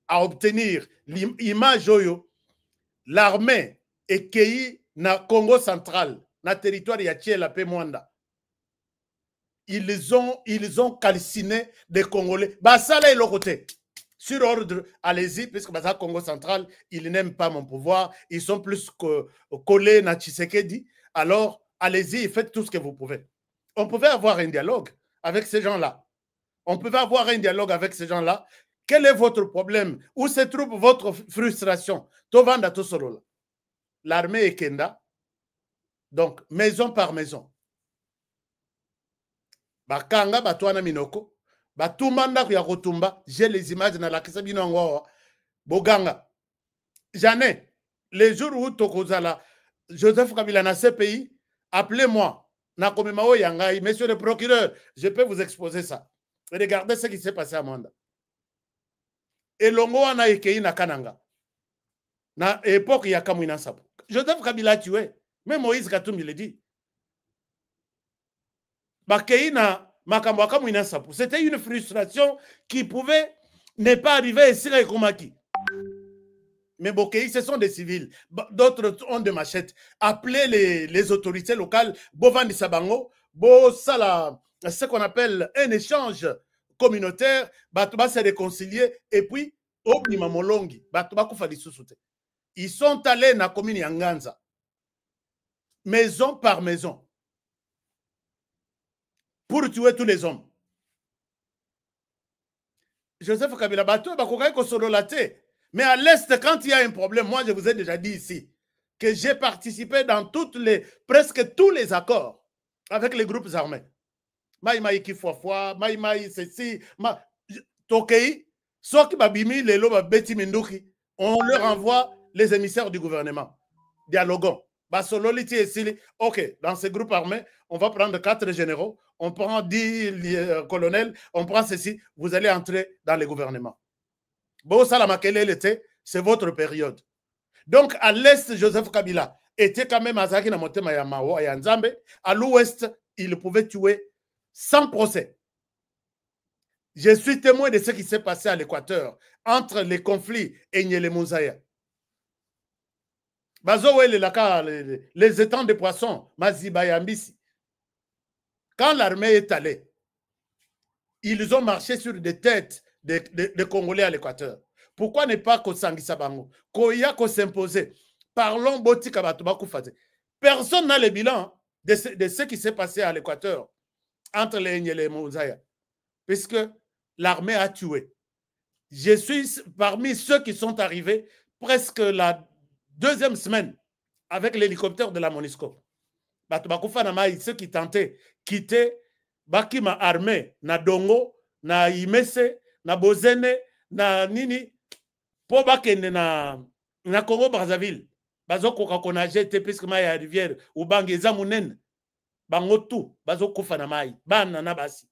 à obtenir. L'image Oyo, l'armée est cueillie dans le Congo central, dans le territoire de Yatiela Pemwanda. Ils ont calciné des Congolais. Bah, ça là est le côté. sur ordre, allez-y, puisque Baza Congo central, ils n'aiment pas mon pouvoir, ils sont plus collés à Tshisekedi, alors allez-y, faites tout ce que vous pouvez. On pouvait avoir un dialogue avec ces gens-là. On pouvait avoir un dialogue avec ces gens-là. Quel est votre problème? Où se trouve votre frustration? Tovanda to solo. L'armée est Kenda. Donc, maison par maison. Bakanga, Batuana Minoko. Batumanda Yakotumba. J'ai les images dans la Kisabino Boganga. J'en ai. Les jours où Tokozala, Joseph Kabila dans ce pays, appelez-moi. Nakomimao Yangai, monsieur le procureur, je peux vous exposer ça. Regardez ce qui s'est passé à Manda. Et Longo ana ekei na Kananga. Na époque ya Kamwina Sapo. Joseph Kabila tué. Même Moïse Katumbi le dit. Bakei na makambo Kamwina Sapo. C'était une frustration qui pouvait ne pas arriver ici à Komaki. Mais Bokei, ce sont des civils. D'autres ont des machettes. Appelez les autorités locales. Bovandi Sabango. Bo Sala. Ce qu'on appelle un échange communautaire, Batouba se réconcilier et puis Obnima Molongi, Batouba Koufali Sousoute. Ils sont allés dans la commune Yanganza, maison par maison, pour tuer tous les hommes. Joseph Kabila Batou, Bakokai Kosololate. Mais à l'Est, quand il y a un problème, moi je vous ai déjà dit ici que j'ai participé dans presque tous les accords avec les groupes armés. Maïmaï Kifouafoua, Maïmaï ceci, Tokei, Soki Babimi, Lelo Babeti Minduki, on leur envoie les émissaires du gouvernement. Dialoguons. Basololiti et Sili. Ok, dans ces groupes armés, on va prendre 4 généraux, on prend 10 colonels, on prend ceci, vous allez entrer dans le gouvernement. Bon, ça, la Makele l'été, c'est votre période. Donc, à l'Est, Joseph Kabila était quand même à Zaki Namotema Yamao et Nzambe. À l'Ouest, il pouvait tuer sans procès. Je suis témoin de ce qui s'est passé à l'Équateur entre les conflits et les Mouzaya. Les étangs de poissons, Maziba et Ambisi. Quand l'armée est allée, ils ont marché sur des têtes de Congolais à l'Équateur. Pourquoi ne pas Kosangisa Bango? Koya ko s'imposer. Parlons Botika Batuba Koufate. Personne n'a le bilan de ce qui s'est passé à l'Équateur entre les et les Mouzaya, puisque l'armée a tué. Je suis parmi ceux qui sont arrivés presque la 2e semaine avec l'hélicoptère de la MONUSCO. Ceux qui tentaient quitter Bakima armée, na Dongo, na Imese, na Bozene, na Nini, pour bakende na Congo Brazzaville. Bazoko kakonaje te puisque ma ya rivière ou bangeza munen. Bangotu, bazoko fana mai, bana na basi.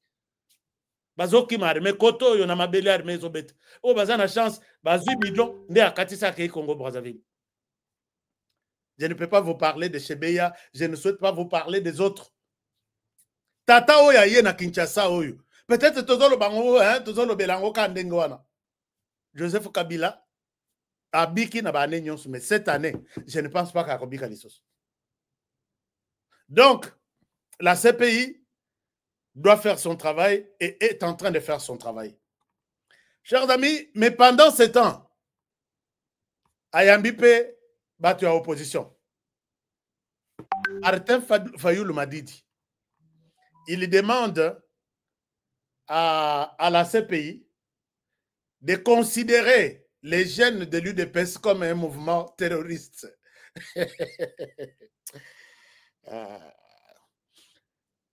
Bazoki marme koto yo na mabele armée zobet. O bazana chance, bazui bidon nde akatisa ke Congo Brazzaville. Je ne peux pas vous parler de Chebeya, je ne souhaite pas vous parler des autres. Tata oya ye na Kinshasa oyo. Peut-être tozolo bango, hein, tozolo belango kandenge wana. Joseph Kabila abiki na bane nyonso, mais cette année, je ne pense pas qu'akobika lisos. Donc, la CPI doit faire son travail et est en train de faire son travail. Chers amis, mais pendant ce temps, Ayambipe battu à opposition. Martin Fayoulou m'a dit, il demande à la CPI de considérer les jeunes de l'UDPS comme un mouvement terroriste.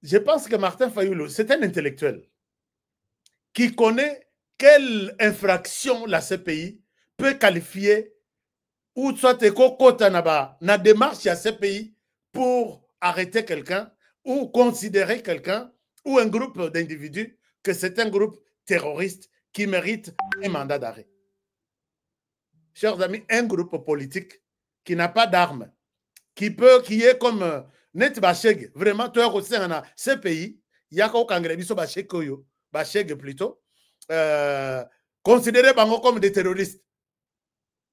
Je pense que Martin Fayoulou, c'est un intellectuel qui connaît quelle infraction la CPI peut qualifier ou soit na démarche à CPI pour arrêter quelqu'un ou considérer quelqu'un ou un groupe d'individus que c'est un groupe terroriste qui mérite un mandat d'arrêt. Chers amis, un groupe politique qui n'a pas d'armes, qui est comme Net Bacheg, vraiment, toi aussi, dans ce pays, il y a qu'au Kangrebiso Bacheg plutôt, considéré comme des terroristes.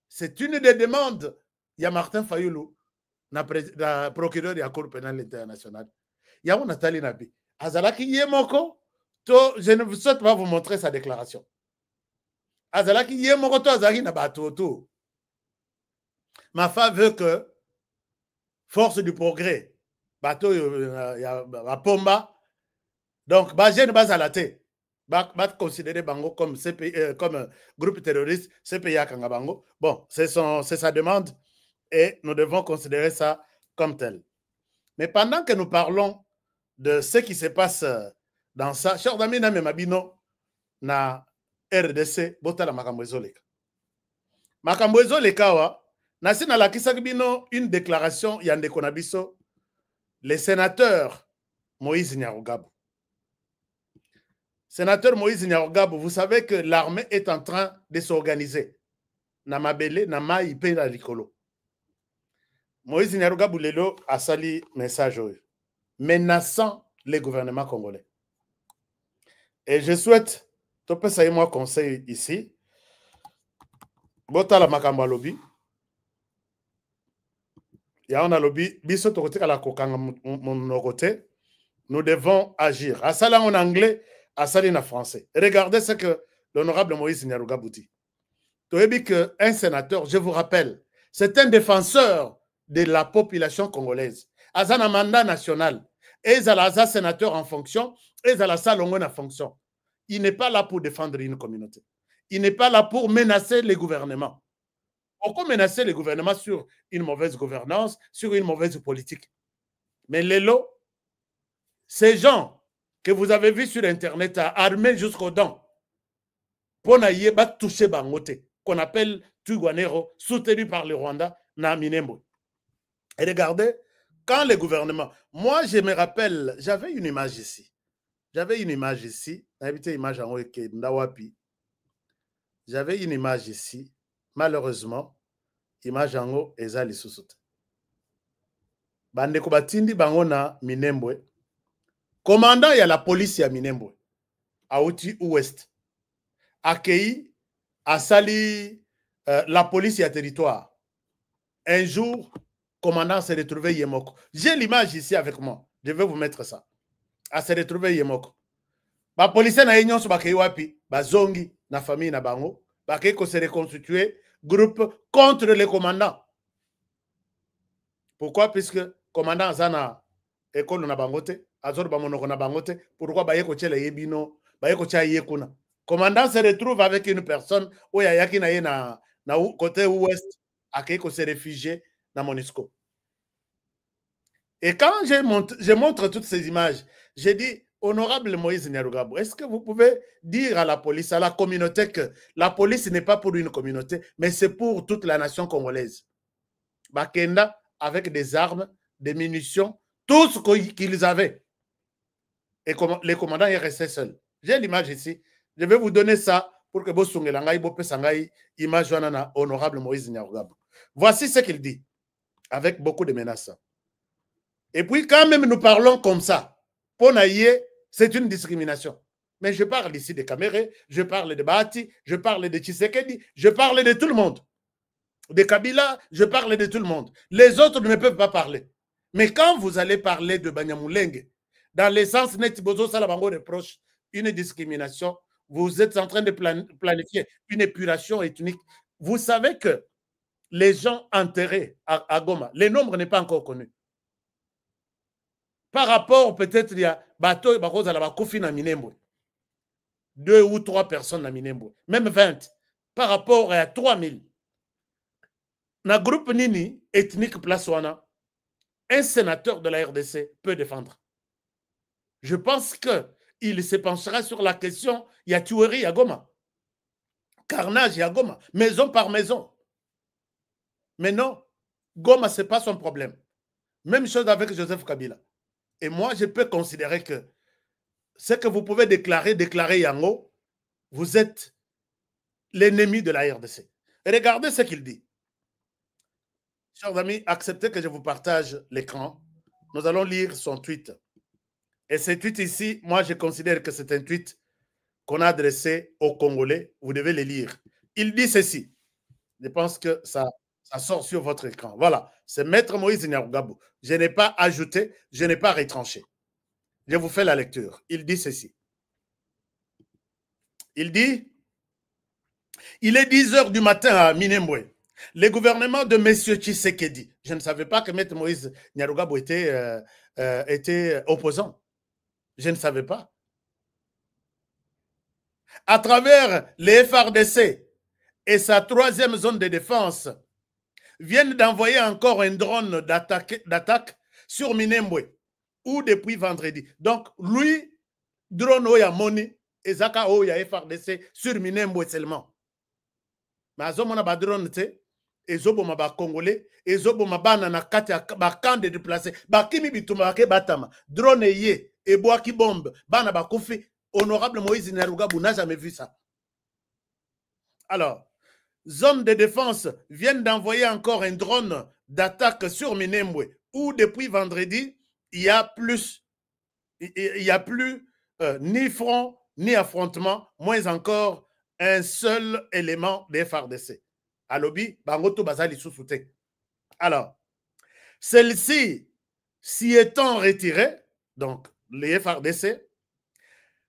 C'est une des demandes. Il y a Martin Fayoulou, le procureur de la Cour pénale internationale. Il y a Nathalie Nabi. Azalaki Yemoko, je ne souhaite pas vous montrer sa déclaration. Azalaki yemokoto azalaki na batoto. Ma femme veut que force du progrès, bateau ya pomba, donc Bajen Bazalate, bat considéré Bango comme comme groupe terroriste, CPI Kangabango. Bon, c'est sa demande et nous devons considérer ça comme tel. Mais pendant que nous parlons de ce qui se passe dans ça, cher ami na memabino na RDC bota la makambo ezoleka. Makambo ezoleka wa nasi na lakisa bino une déclaration yande konabiso le sénateur Moïse Nyarugabo. Sénateur Moïse Nyarugabo, vous savez que l'armée est en train de s'organiser. Na mabele na mai pe na likolo. Moïse Nyarugabo lelo a sali message menaçant les gouvernements congolais. Et je souhaite, tu peux savoir moi conseil ici, bota la makamba lobby, ya on a lobby, biso to côté la kokanga mon côté, nous devons agir. À ça là en anglais, à ça en français. Regardez ce que l'honorable Moïse Nyarugabo dit. Tu as dit qu'un sénateur, je vous rappelle, c'est un défenseur de la population congolaise. Azan un mandat national. Et Zalaza sénateur en fonction, et Zalaza longon en fonction. Il n'est pas là pour défendre une communauté. Il n'est pas là pour menacer les gouvernements. Pourquoi menacer les gouvernements sur une mauvaise gouvernance, sur une mauvaise politique? Mais Lelo, ces gens que vous avez vus sur Internet armés jusqu'aux dents, pour n'ailler pas toucher Bangote, qu'on appelle Tuguanero, soutenu par le Rwanda, na Minembo. Et regardez, quand les gouvernements... Moi, je me rappelle, j'avais une image ici. J'avais une image ici. J'avais une image ici. Malheureusement, image en haut, ezali susute. Bandeko batindi bangona Minembwe. Commandant, il y a la police à Minembwe. À Outi Ouest. Accueilli, à Sali, la police à territoire. Un jour, commandant s'est retrouvé Yemoko. J'ai l'image ici avec moi. Je vais vous mettre ça. À se retrouver Yemoko. La police na union sur Bakeiwapi, Bazongi, na famille na bango, Bakeiko s'est reconstitué groupe contre les commandants. Pourquoi? Puisque commandant Zana école na bangote, Azor Bamonoko na bangote, pourquoi Bayeko Tchele Yebino, Bayeko Tcha Yekuna. Commandant se retrouve avec une personne où il y a qui na côté ouest, à Keiko s'est réfugié dans Monisco. Et quand je montre toutes ces images, j'ai dit, honorable Moïse Nyarugabo, est-ce que vous pouvez dire à la police, à la communauté, que la police n'est pas pour une communauté, mais c'est pour toute la nation congolaise? Bakenda, avec des armes, des munitions, tout ce qu'ils avaient. Et les commandants est resté seul. J'ai l'image ici. Je vais vous donner ça pour que vous soyez image honorable Moïse Nyarugabo. Voici ce qu'il dit, avec beaucoup de menaces. Et puis, quand même, nous parlons comme ça. Ponaïe, c'est une discrimination. Mais je parle ici de Kamere, je parle de Bahati, je parle de Tshisekedi, je parle de tout le monde. De Kabila, je parle de tout le monde. Les autres ne peuvent pas parler. Mais quand vous allez parler de Banyamulenge, dans l'essence net, Bozo Salabango reproche une discrimination, vous êtes en train de planifier une épuration ethnique. Vous savez que les gens enterrés à Goma, le nombre n'est pas encore connu. Par rapport, peut-être, il y a bateau et à la Bakofi na Minembwe. 2 ou 3 personnes na Minembwe. Même 20. Par rapport à 3000. Dans le groupe Nini, ethnique place wana, un sénateur de la RDC peut défendre. Je pense qu'il se penchera sur la question, il y a tuerie à Goma. Carnage à Goma. Maison par maison. Mais non, Goma, ce n'est pas son problème. Même chose avec Joseph Kabila. Et moi, je peux considérer que ce que vous pouvez déclarer Yango, vous êtes l'ennemi de la RDC. Et regardez ce qu'il dit. Chers amis, acceptez que je vous partage l'écran. Nous allons lire son tweet. Et ce tweet ici, moi, je considère que c'est un tweet qu'on a adressé aux Congolais. Vous devez le lire. Il dit ceci. Je pense que ça sort sur votre écran. Voilà, c'est Maître Moïse Nyarugabo. Je n'ai pas ajouté, je n'ai pas retranché. Je vous fais la lecture. Il dit ceci. Il dit, Il est 10 h du matin à Minembwe. Le gouvernement de M. Tshisekedi, je ne savais pas que M. Moïse Nyarugabo était opposant. Je ne savais pas. À travers les FRDC et sa 3e zone de défense, viennent d'envoyer encore un drone d'attaque sur Minembwe, ou depuis vendredi. Donc, lui, drone Oya Moni, et Zaka Oya FRDC sur Minembwe seulement. Mais azomona ba drone te, ezoboma ba Congolais, ezoboma bana na kati ba camp de déplacés, ba kimi bituma ke batama, drone ye, et boaki bombe, bana ba kufi, honorable Moïse Nyarugabo n'a jamais vu ça. Alors, zone de défense viennent d'envoyer encore un drone d'attaque sur Minembwe, où depuis vendredi, il y a plus ni front, ni affrontement, moins encore un seul élément des FARDC. À lobby, Bangoto Bazali Sousouté. Alors, celle-ci, s'y étant retirée, donc les FARDC,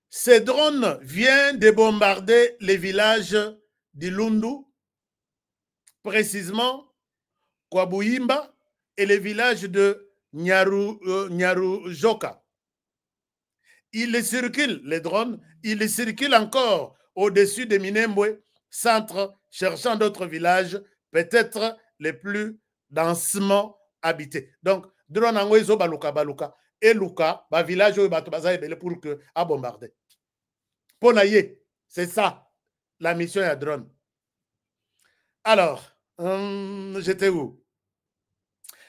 ces drones viennent de bombarder les villages d'Ilundu, précisément Kwabuyimba et les villages de Nyarujoka. Ils circulent, les drones, ils circulent encore au-dessus de Minembwe, centre, cherchant d'autres villages, peut-être les plus densément habités. Donc, drone en Wezo Baluka Baluka et Luka, ba village où Batobaza pour que à bombarder. Ponaye, c'est ça la mission à drone. Alors, j'étais où?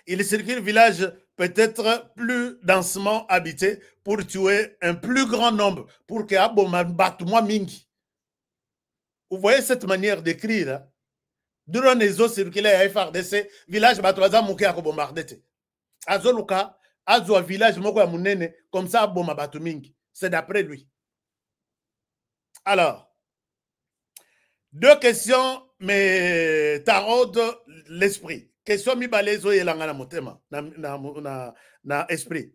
Il circule village peut-être plus densément habité pour tuer un plus grand nombre, pour que Aboma batte moi mingi. Vous voyez cette manière d'écrire, hein? Drone les eaux circulent à FRDC, village Batoaza Mouké à bombarder. Azoluka, Azo village Moko à Mounene, comme ça Aboma batte mingi. C'est d'après lui. Alors, 2 questions, mais taraudent l'esprit. Question mi balezo yelanga na motema, na esprit.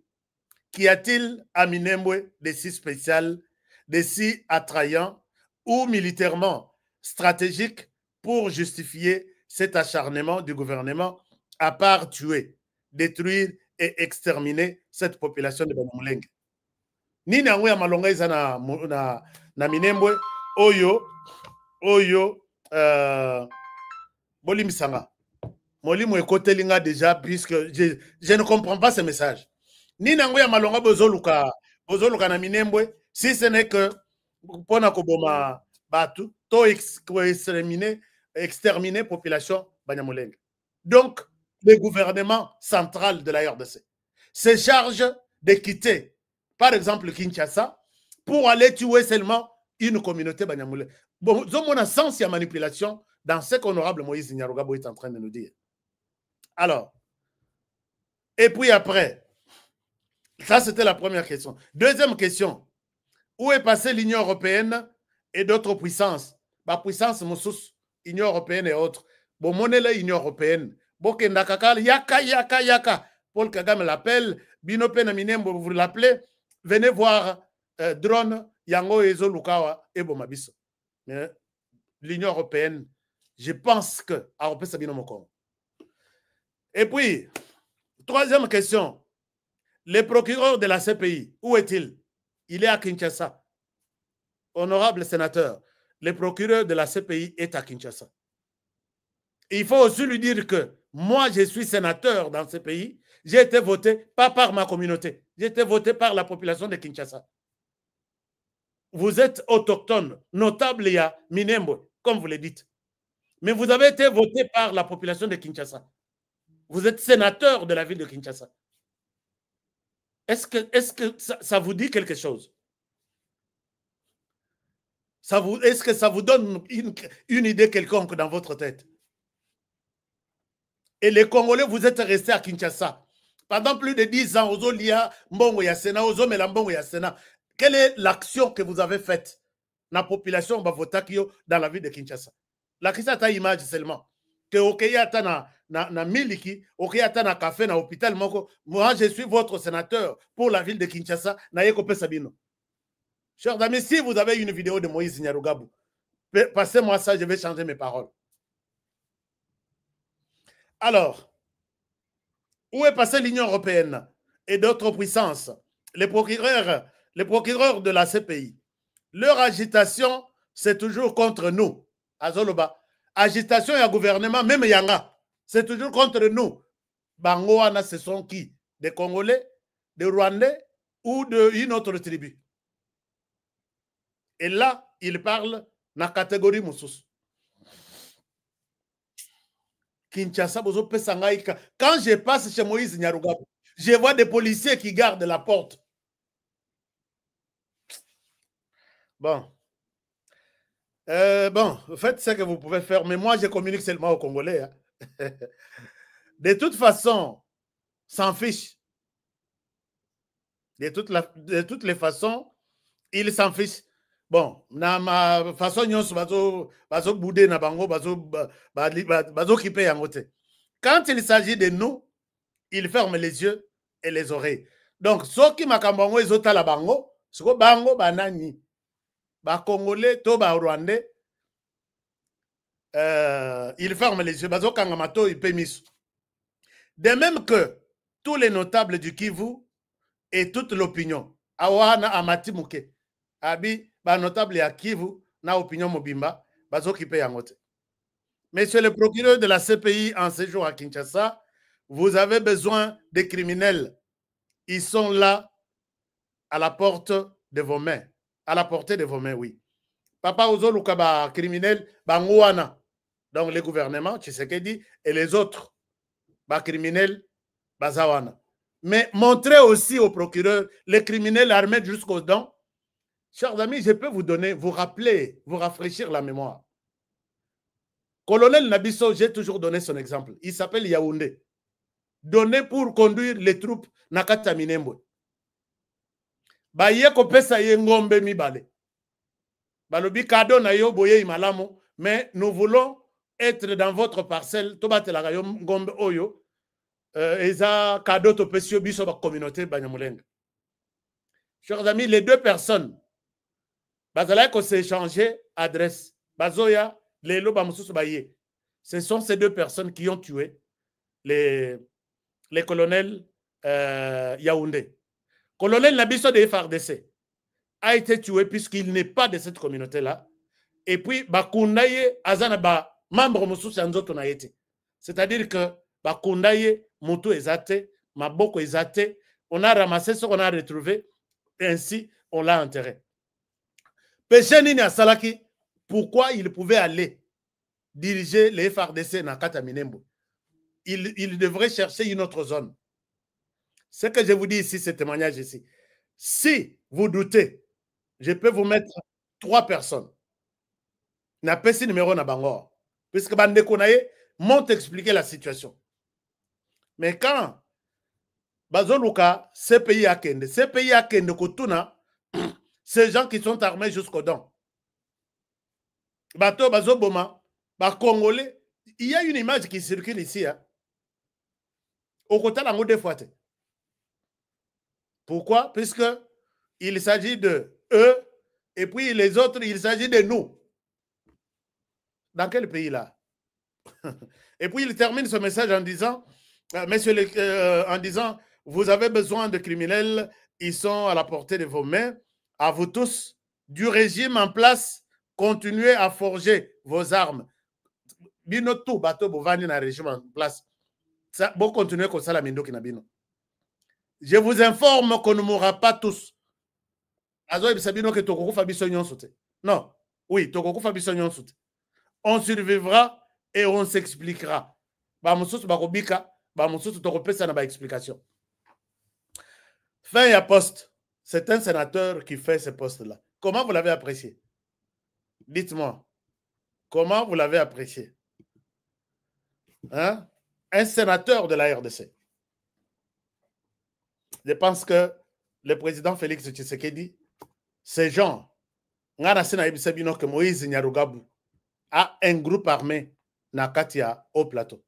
Qu'y a-t-il à Minembwe de si spécial, de si attrayant ou militairement stratégique pour justifier cet acharnement du gouvernement, à part tuer, détruire et exterminer cette population de Banyamulenge? Ni na ngwe malonga isa na Minembwe oyo bolimisanga. Molimo ekotelinga déjà puisque je ne comprends pas ce message. Ni nango ya malonga bozoluka na Minembwe si ce n'est que pona koboma batu to exterminer population Banyamulenge. Donc le gouvernement central de la RDC se charge de quitter par exemple Kinshasa pour aller tuer seulement une communauté Banyamulenge. Bon, on a sens il y a manipulation dans ce qu'honorable Moïse Nyarugabo est en train de nous dire. Alors, et puis après, ça c'était la première question. Deuxième question, où est passée l'Union européenne et d'autres puissances? Ma puissance, Moussous, Union européenne et autres. Bon, mon est l'Union européenne. Bokenda kakal, yaka. Paul Kagame l'appelle, Binope Naminembo, vous l'appelez, venez voir drone, Yango Ezo Lukawa et Bomabiso. L'Union européenne, je pense que Europé Sabino Mokon. Et puis, troisième question. Le procureur de la CPI, où est-il? Il est à Kinshasa. Honorable sénateur, le procureur de la CPI est à Kinshasa. Il faut aussi lui dire que moi, je suis sénateur dans ce pays. J'ai été voté, pas par ma communauté, j'ai été voté par la population de Kinshasa. Vous êtes autochtone, notable il y a Minembwe, comme vous le dites. Mais vous avez été voté par la population de Kinshasa. Vous êtes sénateur de la ville de Kinshasa. Est-ce que ça vous dit quelque chose? Est-ce que ça vous donne une idée quelconque dans votre tête? Et les Congolais, vous êtes restés à Kinshasa. Pendant plus de 10 ans, Ozo Lia, Mbongo Yasena, Ozo Melambongo Yasena. Quelle est l'action que vous avez faite dans la population Bavotakio dans la ville de Kinshasa? La question est image seulement. Que Okeyata na miliki, Okeyata na café, na hôpital, moi je suis votre sénateur pour la ville de Kinshasa, na Yekope Sabino. Chers amis, si vous avez une vidéo de Moïse Nyarugabo, Passez-moi ça, je vais changer mes paroles. Alors, où est passée l'Union européenne et d'autres puissances? Les procureurs de la CPI, leur agitation, c'est toujours contre nous. Azoloba, agitation et gouvernement, même Yanga, c'est toujours contre nous. Bangoana, ce sont qui? Des Congolais, des Rwandais ou d'une autre tribu? Et là, ils parlent dans la catégorie Moussous. Kinshasa, quand je passe chez Moïse Nyarugabo, je vois des policiers qui gardent la porte. Bon. Faites ce que vous pouvez faire, mais moi, je communique seulement aux Congolais. Hein. De toute façon, s'en fiche. De toutes les façons, ils s'en fichent. Bon, na ma façon bazo boudé na bango bazo kipé yangote. Quand il s'agit de nous, ils ferment les yeux et les oreilles. Donc, ceux qui makambango ezota la bango, siko bango banani, ba Congolais to ba Rwandais, ils ferment les yeux. Bazo kangamato ipemis. De même que tous les notables du Kivu et toute l'opinion, awana amati muke, abi ba notable ya Kivu na opinion mobimba bazo kipe yangote. Monsieur le procureur de la CPI en séjour à Kinshasa, vous avez besoin des criminels. Ils sont là à la porte de vos mains. À la portée de vos mains, oui. Papa Ozo Lukaba criminel bangouana. Donc le gouvernement, Tshisekedi et les autres ba criminels bazawana. Mais montrez aussi au procureur les criminels armés jusqu'aux dents. Chers amis, je peux vous rappeler, vous rafraîchir la mémoire. Colonel Nabiso, j'ai toujours donné son exemple. Il s'appelle Yaoundé. Donné pour conduire les troupes Nakata Minembwe. Baye kopesa ye ngombe mibale. Balobi kado na yo boye imalamo, mais nous voulons être dans votre parcelle. Tobatela rayo ngombe oyo. Eza kado topesio biso ba communauté Banyamulenga. Chers amis, les deux personnes Bazalaïko s'est échangé adresse. Bazoya, Lelo Bamoussous Baye. Ce sont ces deux personnes qui ont tué les colonels Yaoundé. Colonel Nabiso de FRDC a été tué puisqu'il n'est pas de cette communauté-là. Et puis, Bakundaye Azanaba, membre Moussous Sanzoto Naïti. C'est-à-dire que Bakundaye, Moutou Ezate, Maboko Ezate, on a ramassé ce qu'on a retrouvé, et ainsi on l'a enterré. Péché Nini Salaki, pourquoi il pouvait aller diriger les FRDC dans Kata Minembo? Il devrait chercher une autre zone. Ce que je vous dis ici, ce témoignage ici. Si vous doutez, je peux vous mettre 3 personnes. Na pesi numéro na Bangor. Puisque Bande Konaye m'ont expliqué la situation. Mais quand Bazoluka, ces pays à Kende Kotuna, ces gens qui sont armés jusqu'aux dents. Bato Bazoboma, Congolais, il y a une image qui circule ici. Hein. Au côté de la fois. Pourquoi? Puisque il s'agit de eux et puis les autres, il s'agit de nous. Dans quel pays là? Et puis il termine ce message en disant, en disant, vous avez besoin de criminels, ils sont à la portée de vos mains. À vous tous, du régime en place, continuez à forger vos armes. Binotou bateau bovani na régime en place. Ça, bon, continuez comme ça la mindo qui n'a bino. Je vous informe qu'on ne mourra pas tous. Non, oui, on survivra et on s'expliquera. Explication. Fin et poste. C'est un sénateur qui fait ce poste-là. Comment vous l'avez apprécié? Dites-moi. Comment vous l'avez apprécié? Hein? Un sénateur de la RDC. Je pense que le président Félix Tshisekedi, ces gens, que Moïse Nyarugabo a un groupe armé na Katia au plateau.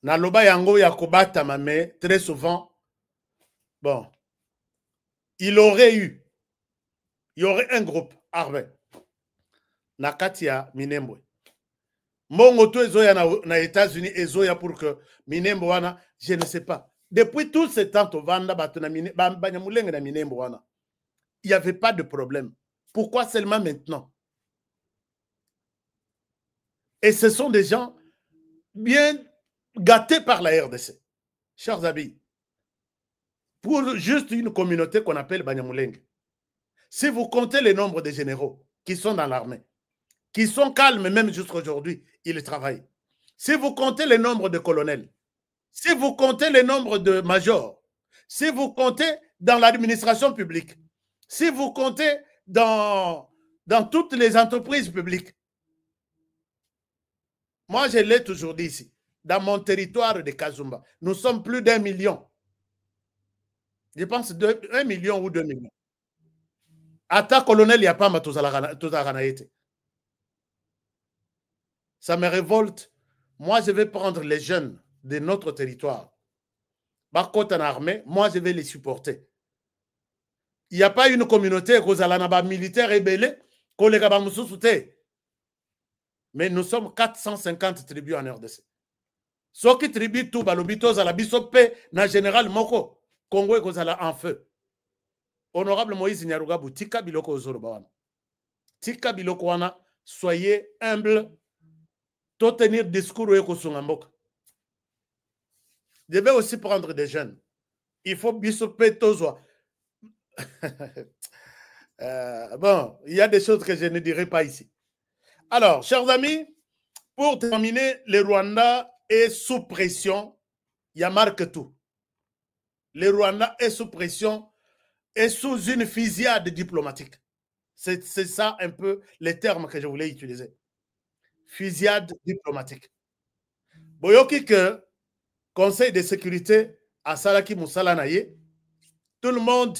Na loba yango yakobata mame très souvent. Bon. Il y aurait un groupe armé. na kati ya Minembwe. Mbongo to ezoya na États-Unis ezoya pour que Minembwe wana, je ne sais pas. Depuis tout ce temps tovanda bato na Banyamulenge na Minembwe wana. Il n'y avait pas de problème. Pourquoi seulement maintenant? Et ce sont des gens bien gâtés par la RDC. Chers amis, pour juste une communauté qu'on appelle Banyamulenge, si vous comptez le nombre de généraux qui sont dans l'armée, qui sont calmes même jusqu'à aujourd'hui, ils travaillent. Si vous comptez le nombre de colonels, si vous comptez le nombre de majors, si vous comptez dans l'administration publique, si vous comptez dans toutes les entreprises publiques, moi je l'ai toujours dit ici, dans mon territoire de Kazumba, nous sommes plus d'1 million. Je pense 1 million ou 2 millions. Ata colonel, il n'y a pas ma Touzaranaïte. Ça me révolte. Moi, je vais prendre les jeunes de notre territoire. Bakot en armée, moi, je vais les supporter. Il n'y a pas une communauté militaire ébellée, mais nous sommes 450 tribus en RDC. Ce qui tribus tout, balobitos à la bisopé, na général Moko, Congo et Kozala en feu. Honorable Moïse Nyarugabu, Tika Biloko Ozorobawana. Tika Biloko Wana, soyez humble, tout tenir discours et Kosungamboka. Je vais aussi prendre des jeunes. Il faut bisopé Tozoa. Bon, il y a des choses que je ne dirai pas ici. Alors, chers amis, pour terminer, le Rwanda est sous pression. Il y a marque tout. Le Rwanda est sous pression et sous une fusillade diplomatique. C'est ça un peu les termes que je voulais utiliser. Fusillade diplomatique. Boyoki que Conseil de sécurité à Salaki Moussala Naye, tout le monde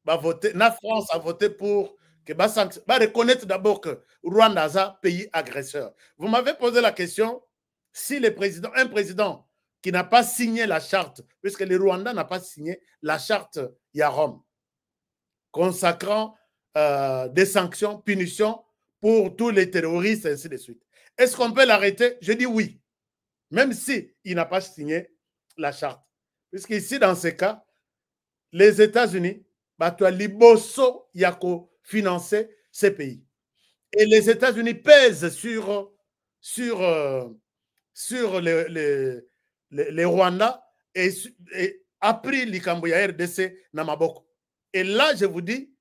va voter, la France a voté pour que va reconnaître d'abord que Rwanda est un pays agresseur. Vous m'avez posé la question si un président qui n'a pas signé la charte, puisque le Rwanda n'a pas signé la charte Yarom, consacrant des sanctions, punitions pour tous les terroristes, et ainsi de suite. Est-ce qu'on peut l'arrêter? Je dis oui, même s'il n'a pas signé la charte. Puisqu'ici, dans ce cas, les États-Unis, Liboso Yako financer ces pays. Et les États-Unis pèsent sur les Rwandais et a pris l'Ikamboya RDC Namaboko. Et là, je vous dis,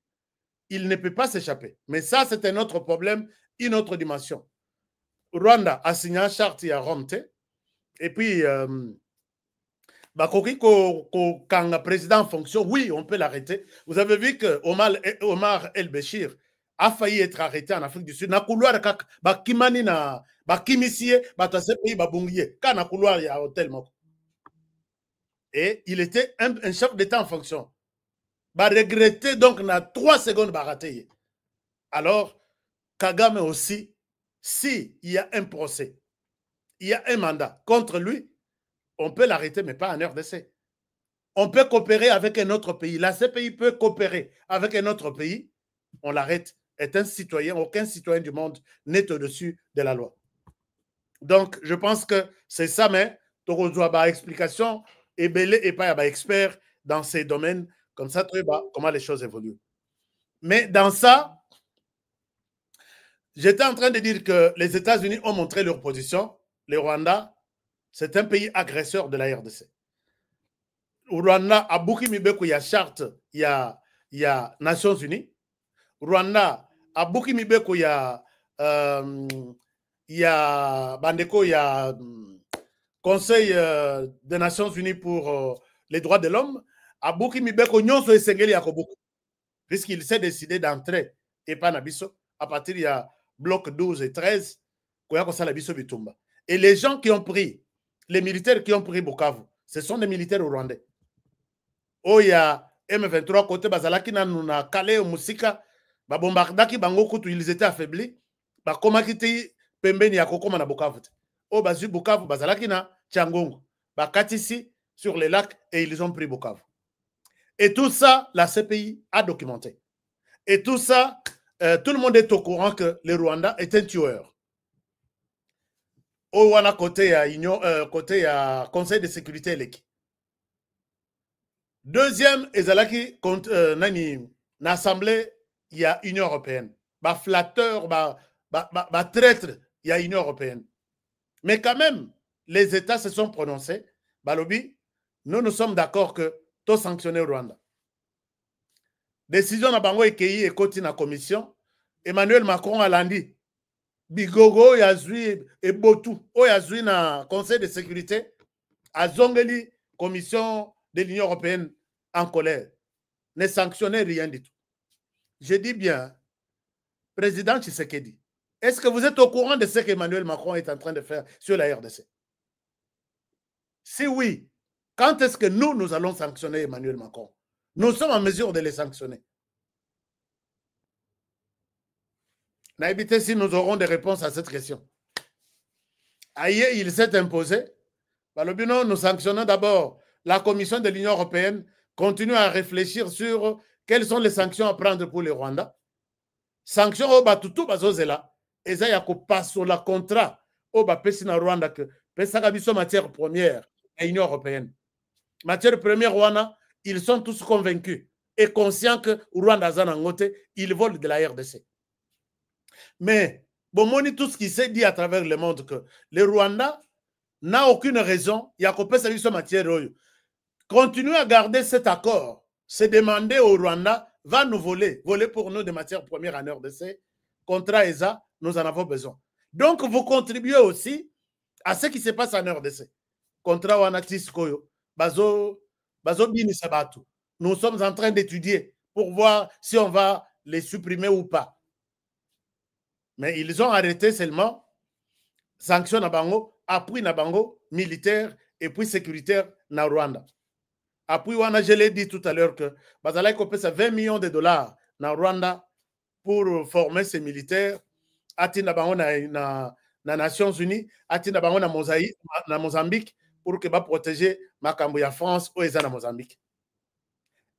il ne peut pas s'échapper. Mais ça, c'est un autre problème, une autre dimension. Rwanda a signé un charte à Rome. Et puis, quand le président en fonction, oui, on peut l'arrêter. Vous avez vu que Omar El-Béchir a failli être arrêté en Afrique du Sud. Na couloir bakimani na bakimisie batase pays babungiye. Quand na couloir il y a hôtel moko. Et il était un chef d'État en fonction. Ba regretter donc na 3 secondes baraté. Alors Kagame aussi, si il y a un procès, il y a un mandat contre lui, on peut l'arrêter, mais pas en RDC. On peut coopérer avec un autre pays. La CPI peut coopérer avec un autre pays. On l'arrête. Est un citoyen. Aucun citoyen du monde n'est au-dessus de la loi. Donc, je pense que c'est ça, mais Torozoaba explication et Belé et pas expert dans ces domaines. Comme ça, comment les choses évoluent. Mais dans ça, j'étais en train de dire que les États-Unis ont montré leur position. Le Rwanda, c'est un pays agresseur de la RDC. Rwanda, à Bukimibeku, il y a charte, il y a Nations Unies. Rwanda, à Bukimibeku, il y a Bandeko, il y a Conseil des Nations Unies pour les droits de l'homme. À Bukimibeku, Nyonso et Sengeli Yakobuku. Puisqu'il s'est décidé d'entrer et pas Nabiso, à partir il y a bloc 12 et 13, et les gens qui ont pris, les militaires qui ont pris Bukavu, ce sont des militaires rwandais. Oh, il y a M23 côté Bazalaki, Nanouna, Kale, Moussika, Babombardaki, Bangokutu, ils étaient affaiblis. Bakomakiti, Pembeni, Yakokoma, na Bukavu. Oh, Bazu, Bukavu, Bazalaki, na Tchangongo, Bakatisi, sur les lacs, et ils ont pris Bukavu. Et tout ça, la CPI a documenté. Et tout ça, tout le monde est au courant que le Rwanda est un tueur. Au wana côté à côté à Conseil de sécurité électrique. Deuxième, ezalaki nani l'Assemblée, il y a Union européenne. Ba flatteur, ba traître, il y a Union européenne. Mais quand même, les États se sont prononcés. Balobi, nous sommes d'accord que tout sanctionner au Rwanda. Décision na bango ekei ekoti na commission. Emmanuel Macron a landi. Bigogo yazui et Botu, o yazui na Conseil de sécurité, a zongeli commission de l'Union européenne en colère. Ne sanctionnez rien du tout. Je dis bien, président Tshisekedi, est-ce que vous êtes au courant de ce qu'Emmanuel Macron est en train de faire sur la RDC? Si oui, quand est-ce que nous allons sanctionner Emmanuel Macron? Nous sommes en mesure de les sanctionner. N'habitez si nous aurons des réponses à cette question. Aïe, il s'est imposé. Non, nous sanctionnons d'abord la Commission de l'Union européenne, continue à réfléchir sur quelles sont les sanctions à prendre pour le Rwanda. Sanctions au Batutu Bazozela, et ça y a pas sur le contrat au Bapesina Rwanda que Pesakabiso matière première à l'Union européenne. Matière première Rwanda, ils sont tous convaincus et conscients que Rwanda Zanangote, ils volent de la RDC. Mais, bon, tout ce qui s'est dit à travers le monde que le Rwanda n'a aucune raison, il y a qu'au Pesakabiso matière. Continuer à garder cet accord, c'est demander au Rwanda, va nous voler pour nous des matières premières en RDC, contrat ESA, nous en avons besoin. Donc, vous contribuez aussi à ce qui se passe en RDC. Contrat Wanatis Koyo, Bazo Bini Sabatu. Nous sommes en train d'étudier pour voir si on va les supprimer ou pas. Mais ils ont arrêté seulement sanctions na bango, appui na bango, militaire et puis sécuritaire na Rwanda. Appui wana, je l'ai dit tout à l'heure que Bazalai Kopé, c'est 20 millions de dollars na Rwanda pour former ces militaires. Ati na bango na Nations Unies, ati na bango na Mozambique pour que ba protéger makambo ya France ou eza na Mozambique.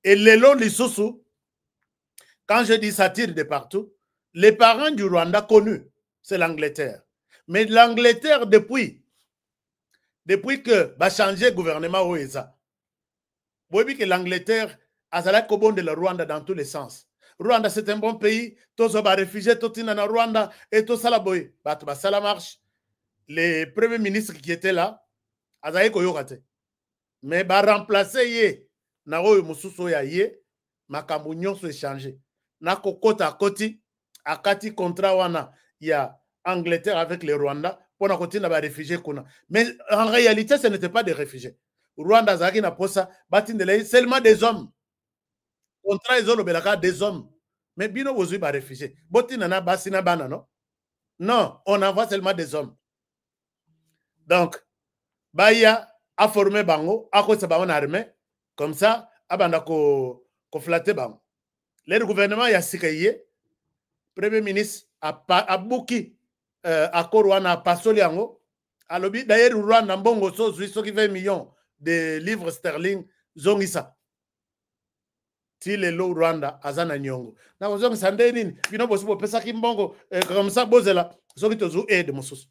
Et lelo lisusu, quand je dis ça tire de partout, les parents du Rwanda connus, c'est l'Angleterre. Mais l'Angleterre, depuis que va changer le gouvernement au ESA, vous voyez que l'Angleterre a la cobonde de la Rwanda dans tous les sens. Rwanda, c'est un bon pays. Tous les réfugiés, tous les Rwanda et tout ça là, ça marche. Les premiers ministres qui étaient là, ils ont été mais ba remplacer na oyo mususu ya ye makambo nyonso échangé. Na kokota koti akati contrat wana ya Angleterre avec les Rwanda pour na koti na ba réfugiés kuna. Mais en réalité, ce n'était pas des réfugiés. Rwanda zaki na posa batindele seulement des hommes. Contrat ezolo belaka des hommes. Mais bino bozui ba réfugiés. Botina na basina bana non? Non, on envoie seulement des hommes. Donc Baya a formé bango, a cause bango armée, comme ça, abanda ko flatter bango. Le gouvernement ya sikaye, premier ministre a bouki accord wana pasoli yango, alobi d'ailleurs Rwanda mbongo so qui 20 millions de livres sterling zongisa. Ti le lo Rwanda azana nyongo. Na ozongi sande nini, bino bosi pesa ki mbongo comme ça bozela, zoki tozu aide mususu.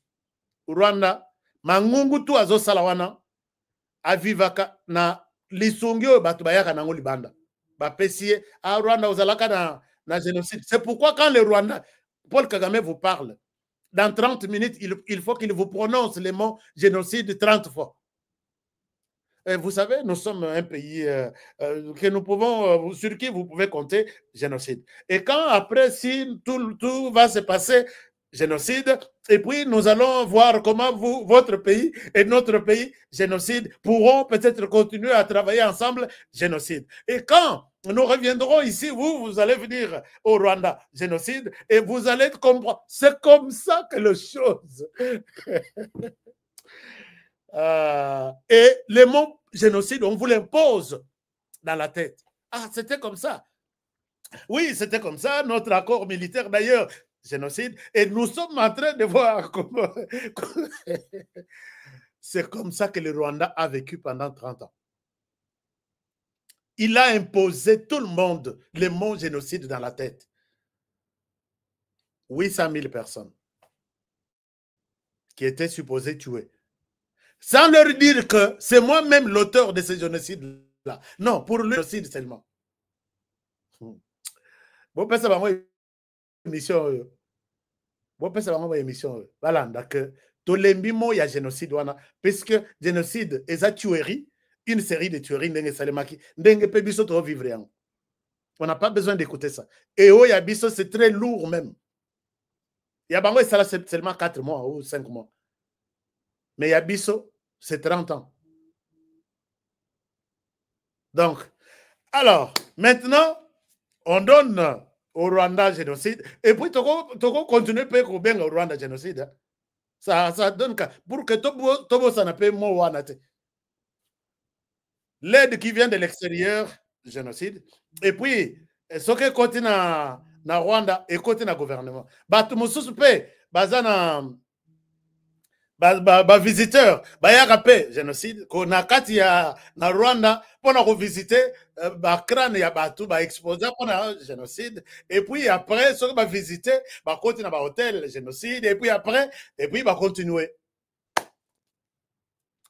Rwanda mangungu tu azo salawana avivaka na lisungio batu bayaka nango libanda ba pesie a Rwanda ozalaka na génocide. C'est pourquoi quand le Rwanda Paul Kagame vous parle dans 30 minutes il faut qu'il vous prononce les mots génocide 30 fois. Et vous savez, nous sommes un pays que nous pouvons sur qui vous pouvez compter génocide. Et quand après si tout va se passer génocide, et puis nous allons voir comment votre pays et notre pays, génocide, pourront peut-être continuer à travailler ensemble, génocide. Et quand nous reviendrons ici, vous allez venir au Rwanda, génocide, et vous allez comprendre. C'est comme ça que les choses. Et le mot génocide, on vous l'impose dans la tête. Ah, c'était comme ça. Oui, c'était comme ça, notre accord militaire d'ailleurs, génocide, et nous sommes en train de voir comment c'est comme ça que le Rwanda a vécu pendant 30 ans. Il a imposé tout le monde le mot génocide dans la tête. 800 000 personnes qui étaient supposées tuer. Sans leur dire que c'est moi-même l'auteur de ce génocide-là. Non, pour le génocide seulement. Bon, ça va une émission. Bon, ça va une émission. Voilà, d'accord. Tout l'embimo, il y a génocide. Parce que génocide, et ça tuerie, une série de tueries, on n'a pas besoin d'écouter ça. Et au Yabiso, c'est très lourd même. Yabango, ça c'est seulement 4 mois ou 5 mois. Mais Yabiso, c'est 30 ans. Donc, alors, maintenant, on donne au Rwanda génocide. Et puis, Togo continue à au Rwanda génocide. Ça donne pour que Togo s'en appelle Mowanate. L'aide qui vient de l'extérieur, génocide. Et puis, ce qui continue na Rwanda et continue na gouvernement. Batumususu pe bazana visiteur bayaka génocide kona kati ya na Rwanda pona ko visiter crâne ya batu ba exposer pona génocide et puis après ceux qui ba visiter ba continue na ba hôtel génocide et puis après et puis ba continuer.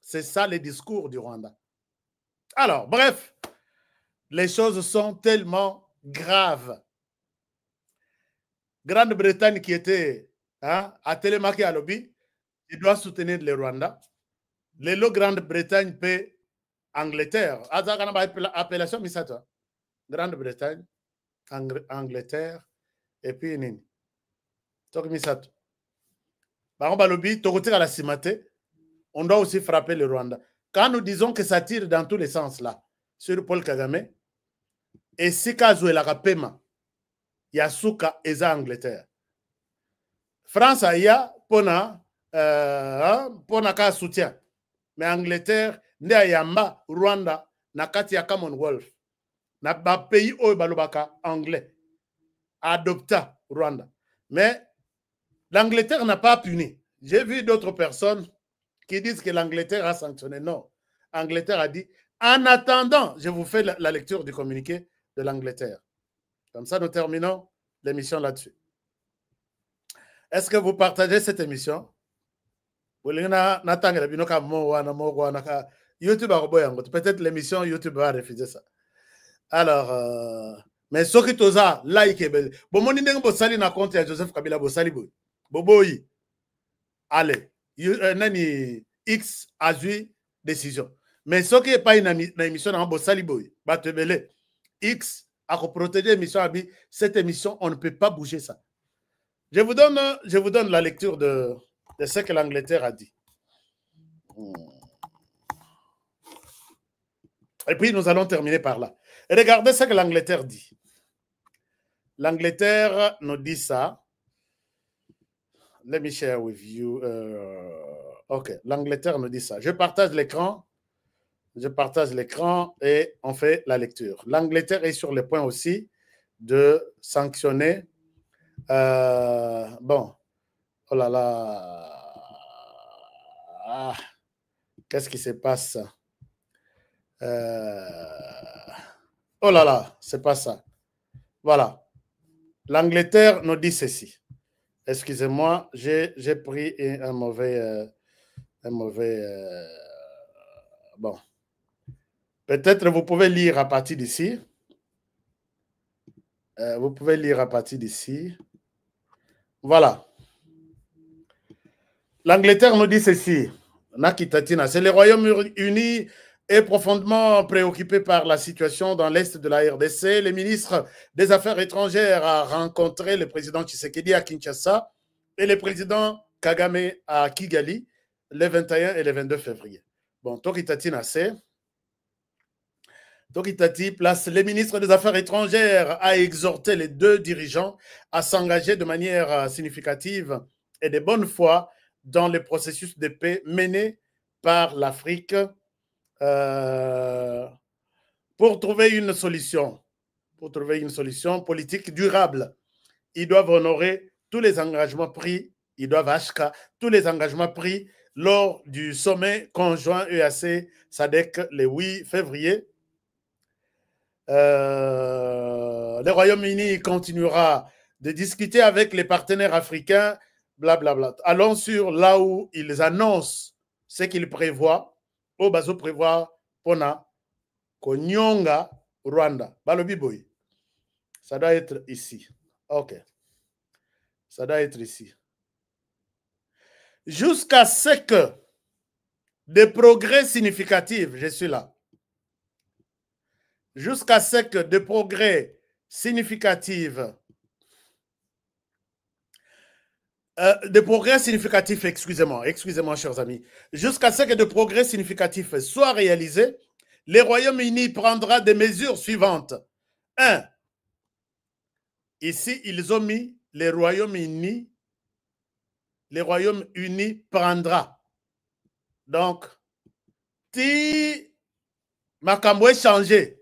C'est ça le discours du Rwanda. Alors, bref, les choses sont tellement graves. Grande-Bretagne qui était à Télémaké à lobby, il doit soutenir le Rwanda. Le Grande-Bretagne paie Angleterre. Appellation Misato. Grande-Bretagne, Angleterre, et puis Nini. Tok Misato. Par exemple, lobby, Tokoté à la Cimate, on doit aussi frapper le Rwanda. Quand nous disons que ça tire dans tous les sens là, sur Paul Kagame, et si Kazoué la Pema, Yasuka et Angleterre. France a ya pona ka soutien. Mais Angleterre, ne yamba Rwanda, na kati ya Commonwealth. Na ba pays oyo balobaka anglais. Adopta Rwanda. Mais l'Angleterre n'a pas puni. J'ai vu d'autres personnes qui disent que l'Angleterre a sanctionné. Non. Angleterre a dit, en attendant, je vous fais la lecture du communiqué de l'Angleterre. Comme ça, nous terminons l'émission là-dessus. Est-ce que vous partagez cette émission? Peut-être l'émission YouTube va refuser ça. Alors, mais ce qui est là, like, bon, mon idée, c'est que na compte Joseph Kabila, Boboyi. Allez, Nani X a eu décision. Mais ce qui n'est pas une émission, X a protégé l'émission. Cette émission, on ne peut pas bouger ça. Je vous donne la lecture de ce que l'Angleterre a dit. Et puis, nous allons terminer par là. Et regardez ce que l'Angleterre dit. L'Angleterre nous dit ça. Let me share with you. OK, l'Angleterre nous dit ça. Je partage l'écran. Je partage l'écran et on fait la lecture. L'Angleterre est sur le point aussi de sanctionner. Bon, oh là là. Qu'est-ce qui se passe? Oh là là, c'est pas ça. Voilà. L'Angleterre nous dit ceci. Excusez-moi, j'ai pris un mauvais... bon. Peut-être vous pouvez lire à partir d'ici. Vous pouvez lire à partir d'ici. Voilà. L'Angleterre nous dit ceci. C'est le Royaume-Uni est profondément préoccupé par la situation dans l'est de la RDC. Le ministre des Affaires étrangères a rencontré le président Tshisekedi à Kinshasa et le président Kagame à Kigali le 21 et le 22 février. Bon, Tokitati Nassé. Tokitati place le ministre des Affaires étrangères a exhorté les deux dirigeants à s'engager de manière significative et de bonne foi dans le processus de paix mené par l'Afrique pour trouver une solution politique durable. Ils doivent honorer tous les engagements pris, ils doivent acheter tous les engagements pris lors du sommet conjoint EAC-SADC le 8 février. Le Royaume-Uni continuera de discuter avec les partenaires africains, blablabla. Allons sur là où ils annoncent ce qu'ils prévoient. Au bazo prévoit Pona, Konyonga, Rwanda. Balobi boy. Ça doit être ici. Ok. Ça doit être ici. Jusqu'à ce que des progrès significatifs, je suis là. Jusqu'à ce que des progrès significatifs, excusez-moi, chers amis, jusqu'à ce que des progrès significatifs soient réalisés, le Royaume-Uni prendra des mesures suivantes. 1. Ici, ils ont mis le Royaume-Uni prendra. Donc, si Makambo est changé,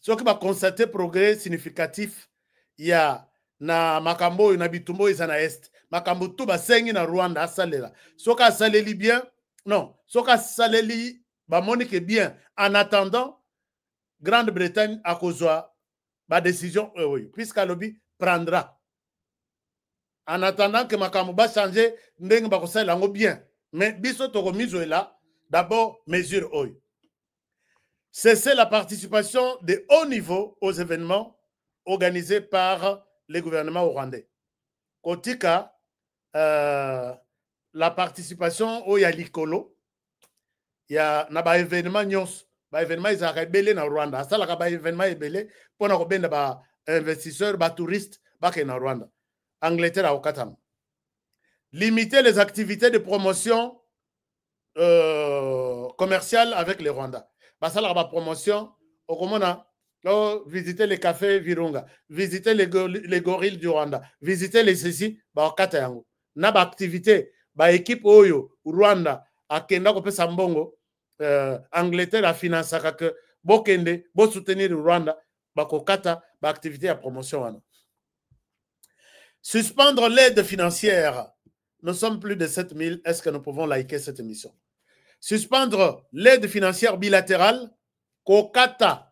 ce qui va constater progrès significatif, il y a na Makambo, na Bitumbo, et na Est. Makambo tout ba sengi na Rwanda asalela. Soka asaleli bien, non, soka asaleli ba monique bien. En attendant, Grande-Bretagne a kozwa ba décision, oui, puisque lobby prendra. En attendant que Makambo va changer, ndenge ba kosala lango bien. Mais biso to mizo là, d'abord mesure oi. Cesser la participation de haut niveau aux événements organisés par les gouvernements rwandais. Kotika, la participation au Yalikolo, il y a un événement nyos, un événement ils ont rebellé dans Rwanda. Ça là un événement rebellé pour nous rebelle ba investisseurs, ba touristes, ba en Rwanda. Angleterre au Qatar. Limiter les activités de promotion commerciale avec les Rwandais. Bah ça là ba promotion au comona. Visiter les cafés Virunga, visiter les gorilles du Rwanda, visiter les ceci, bah kata yango. Na ba activité, ba équipe oyo Rwanda akenda ko pesa mbongo, Angleterre a financé que bokende, bo soutenir Rwanda, ba ko kata ba activité à promotion wana. Suspendre l'aide financière. Nous sommes plus de 7000. Est-ce que nous pouvons liker cette émission? Suspendre l'aide financière bilatérale, ko kata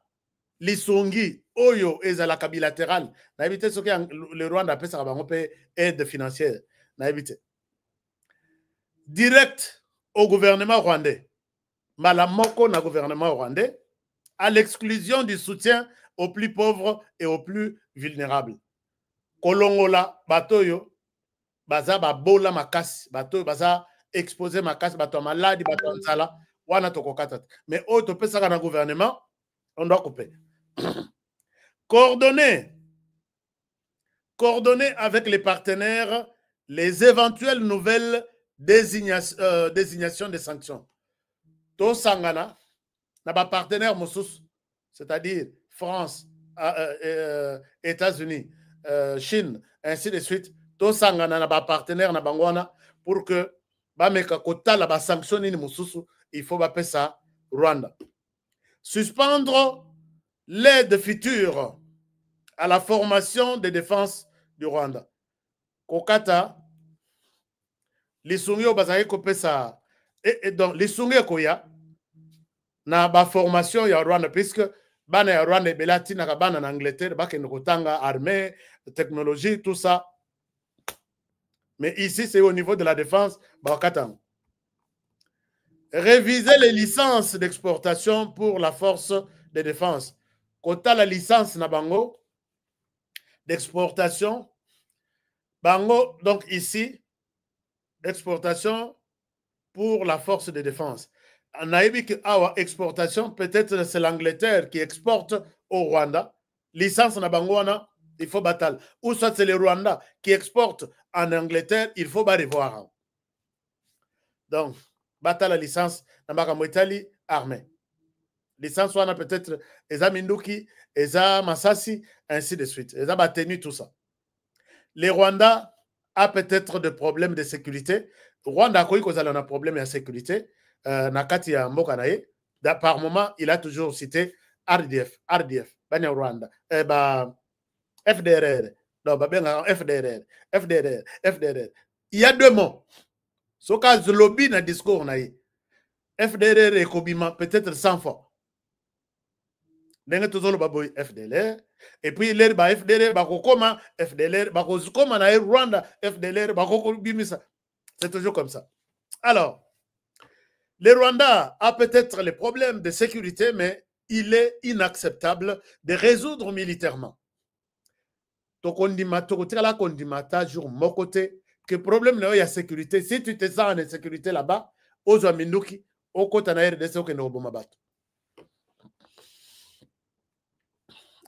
Lisongi, Oyo, ezalaka bilatéral. Na évité ce que le Rwanda appelle ça, on peut aide financière. Na évité. Direct au gouvernement rwandais. Malamoko na gouvernement rwandais, à l'exclusion du soutien aux plus pauvres et aux plus vulnérables. Kolongola, batoyo, baza babola makasi, batoyo, baza exposé makasi, bato maladi, bato nzala, wana tokokata. Mais au topé ça na gouvernement, on doit couper. Coordonner avec les partenaires les éventuelles nouvelles désignations des sanctions. To sangana, na ba partenaire moussous, c'est-à-dire France, États-Unis, Chine, ainsi de suite. To sangana na ba partenaire na bangwana pour que ba meka kota la ba sanction ni moussous, il faut ba pesa Rwanda. Suspendre l'aide future à la formation de défense du Rwanda. Kokata, les Sungyo Bazaye Kopesa, et donc les Sungyo Koya, na ba formation ya Rwanda, puisque bana ya Rwanda et Belati na bana en Angleterre, baka Nkotanga, armée, technologie, tout ça. Mais ici, c'est au niveau de la défense, Bakatang. Réviser les licences d'exportation pour la force de défense. Kota la licence na bango d'exportation. Bango, donc ici, exportation pour la force de défense. On a vu que exportation, peut-être c'est l'Angleterre qui exporte au Rwanda. Licence na bango, il faut battre. Ou soit c'est le Rwanda qui exporte en Angleterre, il faut revoir. Donc, battre la licence na bango Italie, armée. Licence, on a peut-être Eza Minduki, Eza Masasi, ainsi de suite. Eza Batenu, tout ça. Les Rwandais a peut-être des problèmes de sécurité. Rwanda a un problème de sécurité. Nakati ya mboka na ye. Par moment, il a toujours cité RDF, Banya Rwanda, FDRR, non, FDRR. Il y a deux mots. Ce cas de lobby dans le discours na ye. FDRR et Kobima, peut-être 100 fois. ndenge tozoloba boy FDLR et puis l'air ba FDLR bakokoma FDLR bakokoma na Rwanda FDLR bakokobimisa. C'est toujours comme ça. Alors, le Rwanda a peut-être les problèmes de sécurité, mais il est inacceptable de résoudre militairement. Jour mon côté que problème là il y a sécurité. Si tu te sens en insécurité là-bas, aux Aminuki, au côté de RDC,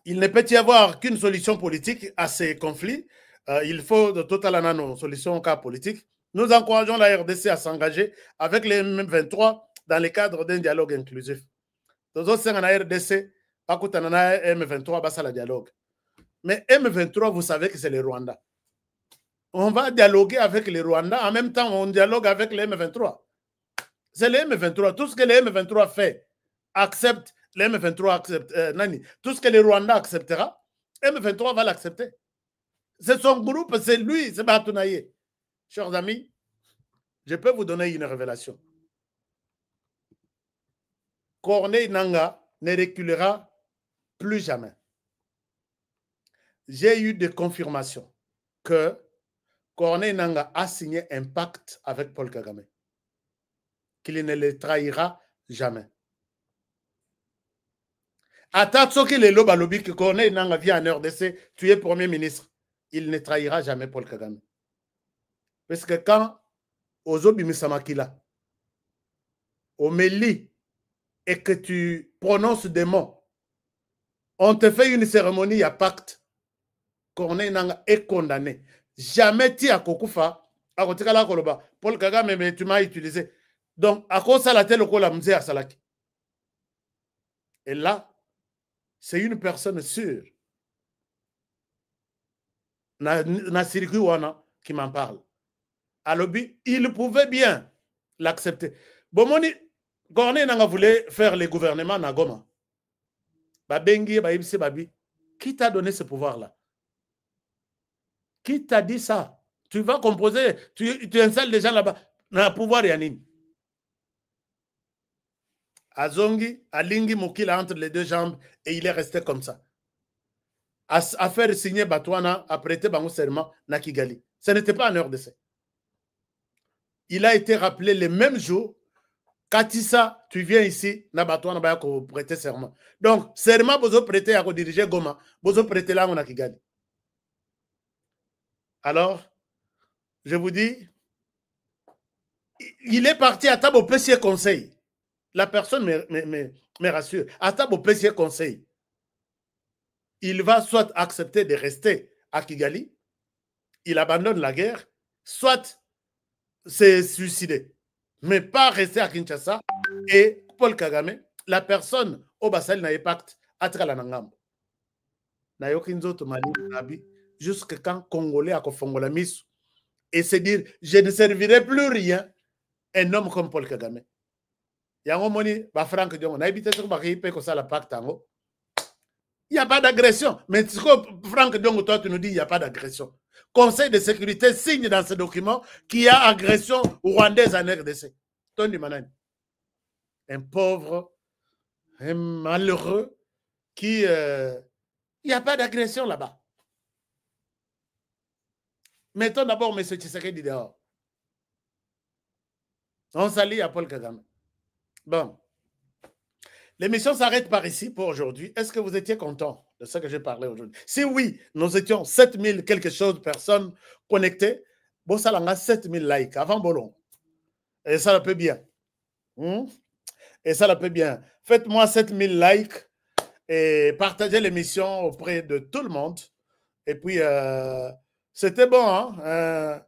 il ne peut y avoir qu'une solution politique à ces conflits. Il faut de totalement solution au cas politique. Nous encourageons la RDC à s'engager avec les M23 dans le cadre d'un dialogue inclusif. Nous aussi, en RDC, pas que M23 basa le dialogue. Mais M23, vous savez que c'est le Rwanda. On va dialoguer avec les Rwandais, en même temps on dialogue avec les M23. C'est les M23. Tout ce que les M23 fait, accepte, les M23 acceptent, Nani, tout ce que les Rwandais acceptera, M23 va l'accepter. C'est son groupe, c'est lui, c'est Batounaye. Chers amis, je peux vous donner une révélation. Corneille Nangaa ne reculera plus jamais. J'ai eu des confirmations que Corneille Nangaa a signé un pacte avec Paul Kagame, qu'il ne le trahira jamais. Atatsoki le lobalobi que Corneille Nangaa vient en RDC, tu es Premier ministre, il ne trahira jamais Paul Kagame. Parce que quand Ozobi Misamakila, au Meli, et que tu prononces des mots, on te fait une cérémonie à pacte, Corneille Nangaa est condamné. Jamais tu as Kokufa, à côté de la Koloba, Paul Kagame, mais tu m'as utilisé. Donc, à cause de la telle que la musée à Salaki. Et là, c'est une personne sûre. Nasiriku Wana qui m'en parle. Alors, il pouvait bien l'accepter. Bomoni, Corneille Nangaa voulait faire le gouvernement à Goma. Babengi, Baibsi, Babi. Qui t'a donné ce pouvoir-là? Qui t'a dit ça? Tu vas composer, tu installes des gens là-bas. Dans le pouvoir, Yanine. Azongi, Alingi Mokila entre les deux jambes et il est resté comme ça. À faire signer Batouana, à prêter Bango serment, na Kigali. Ce n'était pas en RDC. Il a été rappelé le même jour. Katissa, tu viens ici, na Batouana, ba ko prêter serment. Donc, serment, bozo prêter à diriger Goma, bozo prêter là, on a Kigali. Alors, je vous dis, il est parti à table au PC conseil. La personne me rassure. À table au PC conseil. Il va soit accepter de rester à Kigali, il abandonne la guerre, soit se suicider. Mais pas rester à Kinshasa. Et Paul Kagame, la personne au Bassal n'a pas pacte à Tralanangam. N'a aucun autre mali jusqu'à quand Congolais a Fongola mis et se dire je ne servirai plus rien un homme comme Paul Kagame. Yango moni ba Franck Diongo na habité sur ba kipe ko ça la pacte tango. Il n'y a pas d'agression. Mais Franck Diongo, toi, tu nous dis il n'y a pas d'agression. Conseil de sécurité signe dans ce document qu'il y a agression rwandaise en RDC. Tony Manani. Un pauvre, un malheureux qui... il n'y a pas d'agression là-bas. Mettons d'abord M. Tshisekedi dehors. On s'allie à Paul Kagame. Bon. L'émission s'arrête par ici pour aujourd'hui. Est-ce que vous étiez content de ce que j'ai parlé aujourd'hui? Si oui, nous étions 7000 quelque chose de personnes connectées. Bon, ça l'a 7000 likes avant Bolon. Et ça le peut bien. Et ça le peut bien. Faites-moi 7000 likes et partagez l'émission auprès de tout le monde. Et puis, c'était bon, hein?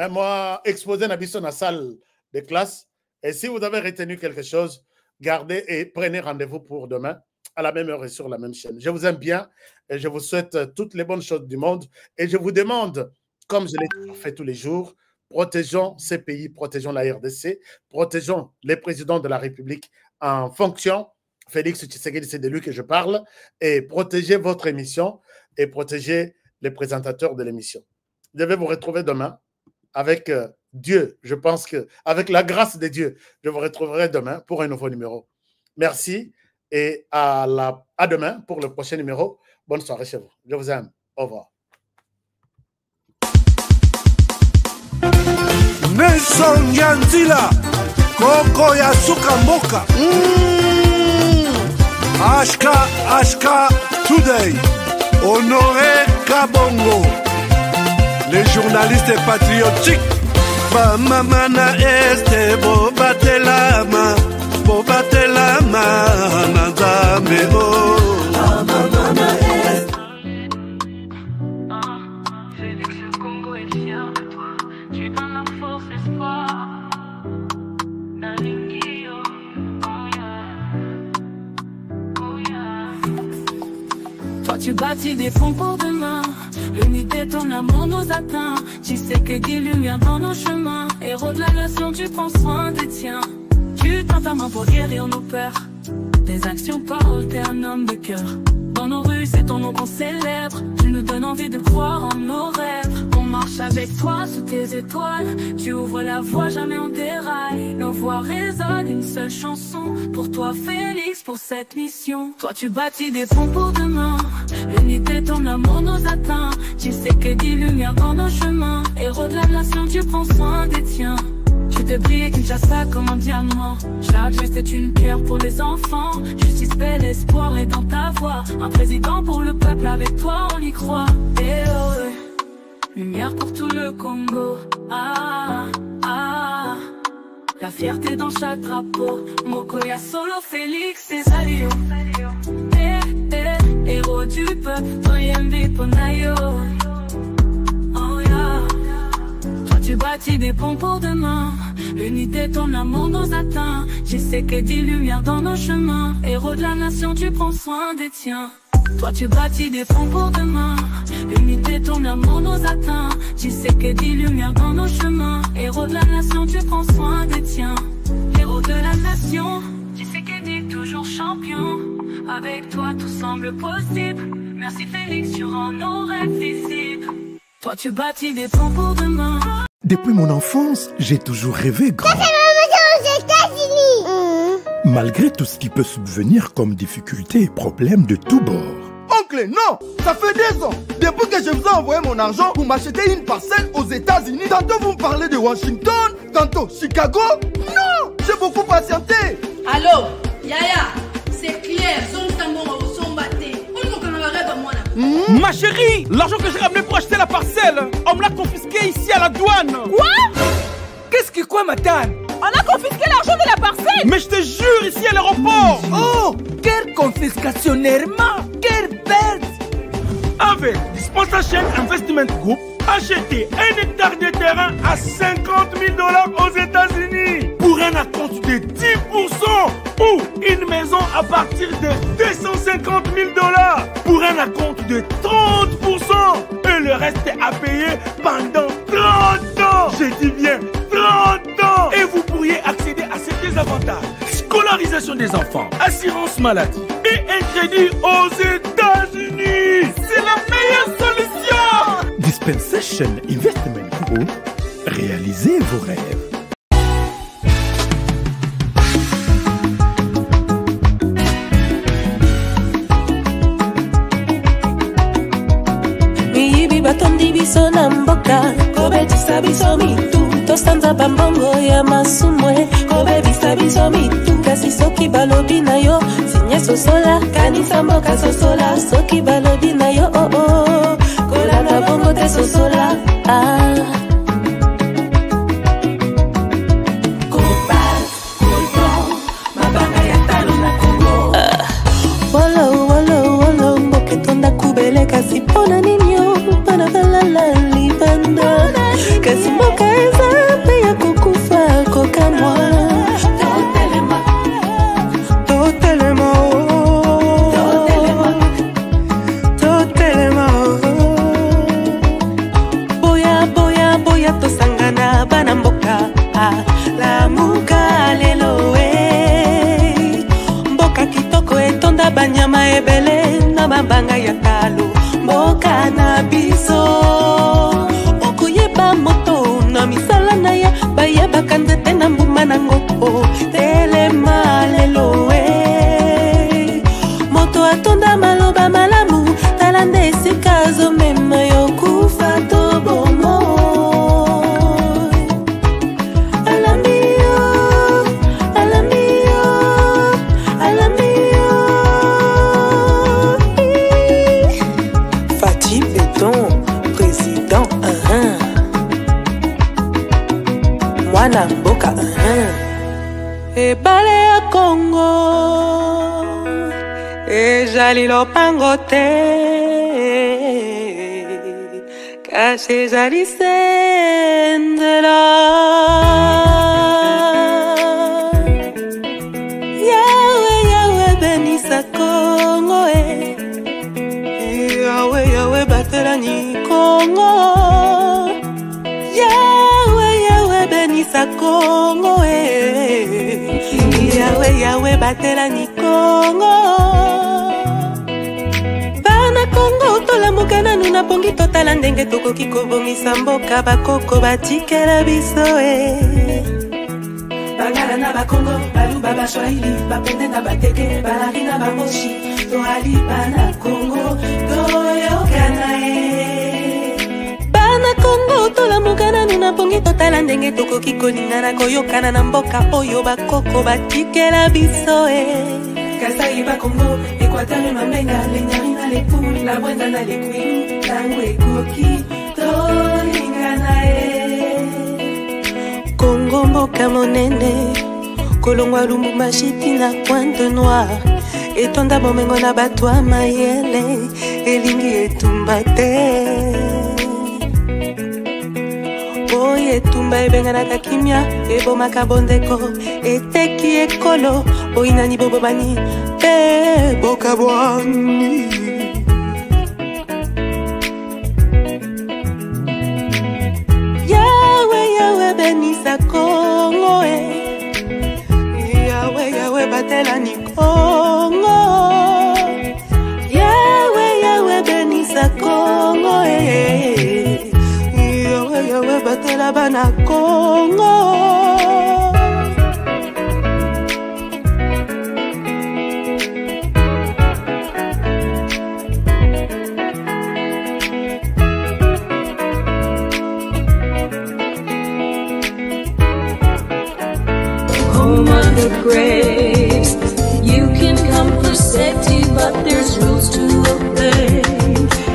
Moi, exposé dans la salle de classe. Et si vous avez retenu quelque chose, gardez et prenez rendez-vous pour demain à la même heure et sur la même chaîne. Je vous aime bien et je vous souhaite toutes les bonnes choses du monde. Et je vous demande, comme je l'ai fait tous les jours, protégeons ces pays, protégeons la RDC, protégeons les présidents de la République en fonction. Félix Tshisekedi, c'est de lui que je parle. Et protégez votre émission et protégez les présentateurs de l'émission. Je vais vous retrouver demain avec Dieu. Je pense que avec la grâce de Dieu, je vous retrouverai demain pour un nouveau numéro. Merci et à demain pour le prochain numéro. Bonne soirée chez vous. Je vous aime. Au revoir. Nelson Yanzila, Koko Yasuka Mboka, Ashka Today, Honoré Kabongo, les journalistes patriotiques, Bamamana Este, Bobatelama, Nazameo. Bamamana Este. Félix le Congo est fier de toi, tu donnes la force, l'espoir. Toi tu bâtis des ponts pour demain. L'unité, ton amour nous atteint. Tu sais que des lumières dans nos chemins. Héros de la nation, tu prends soin des tiens. Tu tends ta main pour guérir nos peurs. Tes actions parlent, t'es un homme de cœur. Dans nos rues, c'est ton nom qu'on célèbre. Tu nous donnes envie de croire en nos rêves. On marche avec toi sous tes étoiles. Tu ouvres la voie, jamais on déraille. Nos voix résonnent, une seule chanson. Pour toi Félix, pour cette mission. Toi tu bâtis des ponts pour demain. L'unité, ton amour nous atteint. Tu sais que des lumières dans nos chemins. Héros de la nation, tu prends soin des tiens. Tu te brilles Kinshasa comme un diamant. Chaque geste est une pierre pour les enfants. Justice, paix, l'espoir est dans ta voix. Un président pour le peuple, avec toi on y croit. Et oh, lumière pour tout le Congo. Ah, ah, la fierté dans chaque drapeau. Mokoya Solo, Félix et Salio. Héros du peuple, Toyembi Ponayo. Oh yeah. Tu bâtis des ponts pour demain. L'unité, ton amour nous atteint. Je sais que des lumières dans nos chemins. Héros de la nation, tu prends soin des tiens. Toi tu bâtis des ponts pour demain. L'unité, ton amour nous atteint. Tu sais que des lumières dans nos chemins. Héros de la nation, tu prends soin des tiens. Héros de la nation, tu sais que t'es toujours champion. Avec toi tout semble possible. Merci Félix, tu rends nos rêves visibles. Toi tu bâtis des ponts pour demain. Depuis mon enfance, j'ai toujours rêvé grand. aux États-Unis. Malgré tout ce qui peut subvenir comme difficultés et problèmes de tous bords. Oncle, non! Ça fait 2 ans! Depuis que je vous ai envoyé mon argent pour m'acheter une parcelle aux États-Unis, tantôt vous me parlez de Washington, tantôt Chicago. Non! J'ai beaucoup patienté! Allô? Yaya, c'est clair, Ma chérie, l'argent que j'ai ramené pour acheter la parcelle, on me l'a confisqué ici à la douane. Quoi? Qu'est-ce que quoi, Matane? On a confisqué l'argent de la parcelle. Mais je te jure, ici à l'aéroport. Oh, quelle confiscation, quelle perte. Avec Dispensa Chain Investment Group, achetez 1 hectare de terrain à 50 000 $ aux États-Unis pour un acompte de 10% ou une maison à partir de 250 000 $ pour un acompte de 30% et le reste à payer pendant 30 ans. Je dis bien 30 ans. Et vous pourriez accéder à ces 2 avantages: scolarisation des enfants, assurance maladie et un crédit aux États-Unis. C'est la meilleure solution. Dispensation Investment Group, réalisez vos rêves. Miyibi batondi biso na mboka, kobetisa biso mitu, tosanza bambongo ya masumwe, kobebisa biso mitu, kasi soki balobi na yo, sinye sosola, kanisa mboka sosola, soki balobi na yo, oh oh, kolanda bongo te sosola, ah. Kasi pona ninyo, pana balala libanda. Kasi mboka eza pe ya kukufa kokamwa. Totelema, totelema, totelema, totelema. Boya, boya, boya tosangana bana mboka. Lamuka lelo we. Mboka kitoko etonda banyama ebele na mabanga ya talo. Mboka na biso okuyeba moto na misala na ya bayeba kanzete na mbuma na ngoko telema lelo we ezali lopango te kasi ezali sendela Yawe Yawe benisa Kongo Yawe Yawe batelani Kongo Yawe Yawe benisa Kongo Yawe Yawe batelani Kongo Bana Kongo tolamuka nanu na pongi totala ndenge tokoki kobongisa mboka bakoko batikela biso Bangala na bakongo baluba bashwahili bapende na bateke balari na bamoshi toali bana Kongo toyokana Bana Kongo tolamuka nanu na pongi totala ndenge tokoki kolingana koyokana na mboka oyo bakoko batikela biso Kasai Bakongo, Équateur Mamenga, Lenyari na lepu, la Bwenda na lekwilu, tango ekoki, tolingana Kongo mboka monene, kolongwa lumbu mashiti na Pointe Noire, etonda bomengo na batwa mayele, elingi etumba te. Oye etumba ebenganaka kimia, ebomaka bondeko, eteki ekolo, oinani bobobani, boka bwani. Yawe Yawe benisa Kongo Yawe Yawe batelani Kongo Yawe Yawe benisa Kongo Yawe Yawe batela bana Kongo The grace. You can come for safety, but there's rules to obey.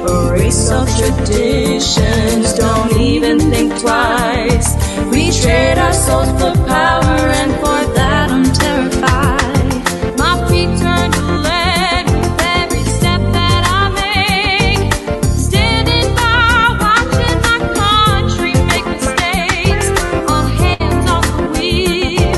Erase all traditions, don't even think twice. We trade our souls for power, and for that I'm terrified. My feet turn to lead with every step that I make. Standing by, watching my country make mistakes. All hands on the wheel.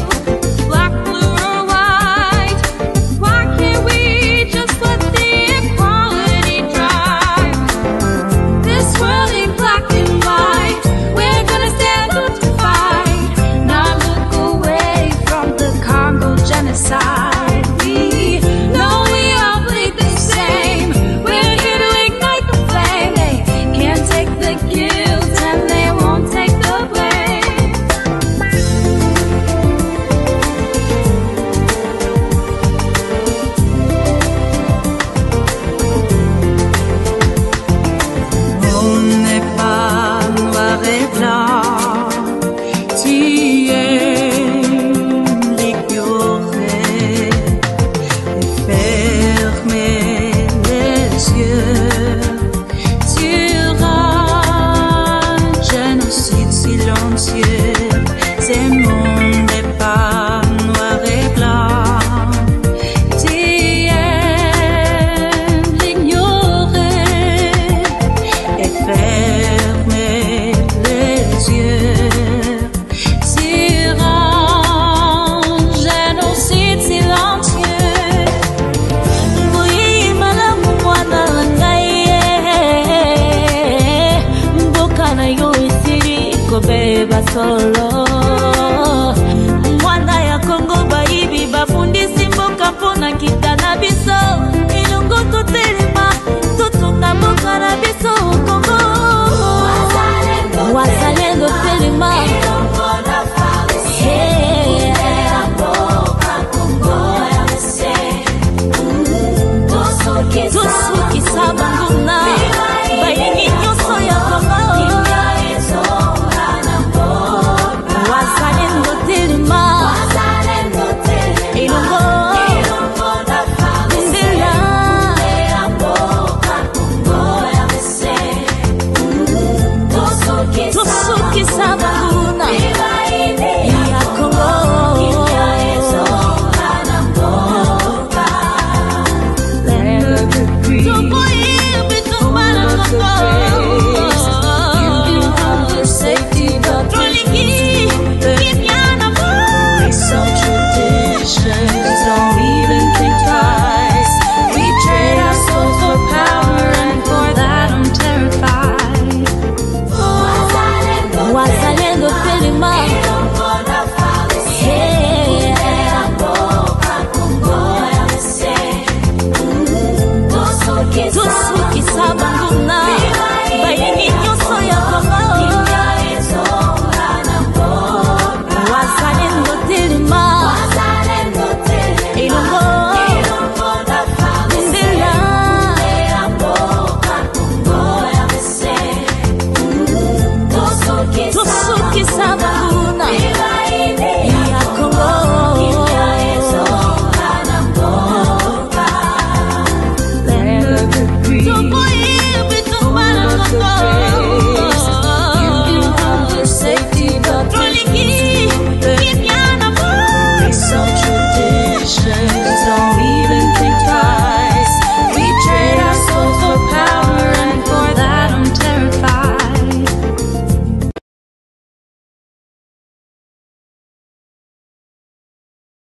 Solo mwana ya Kongo baibi bafundi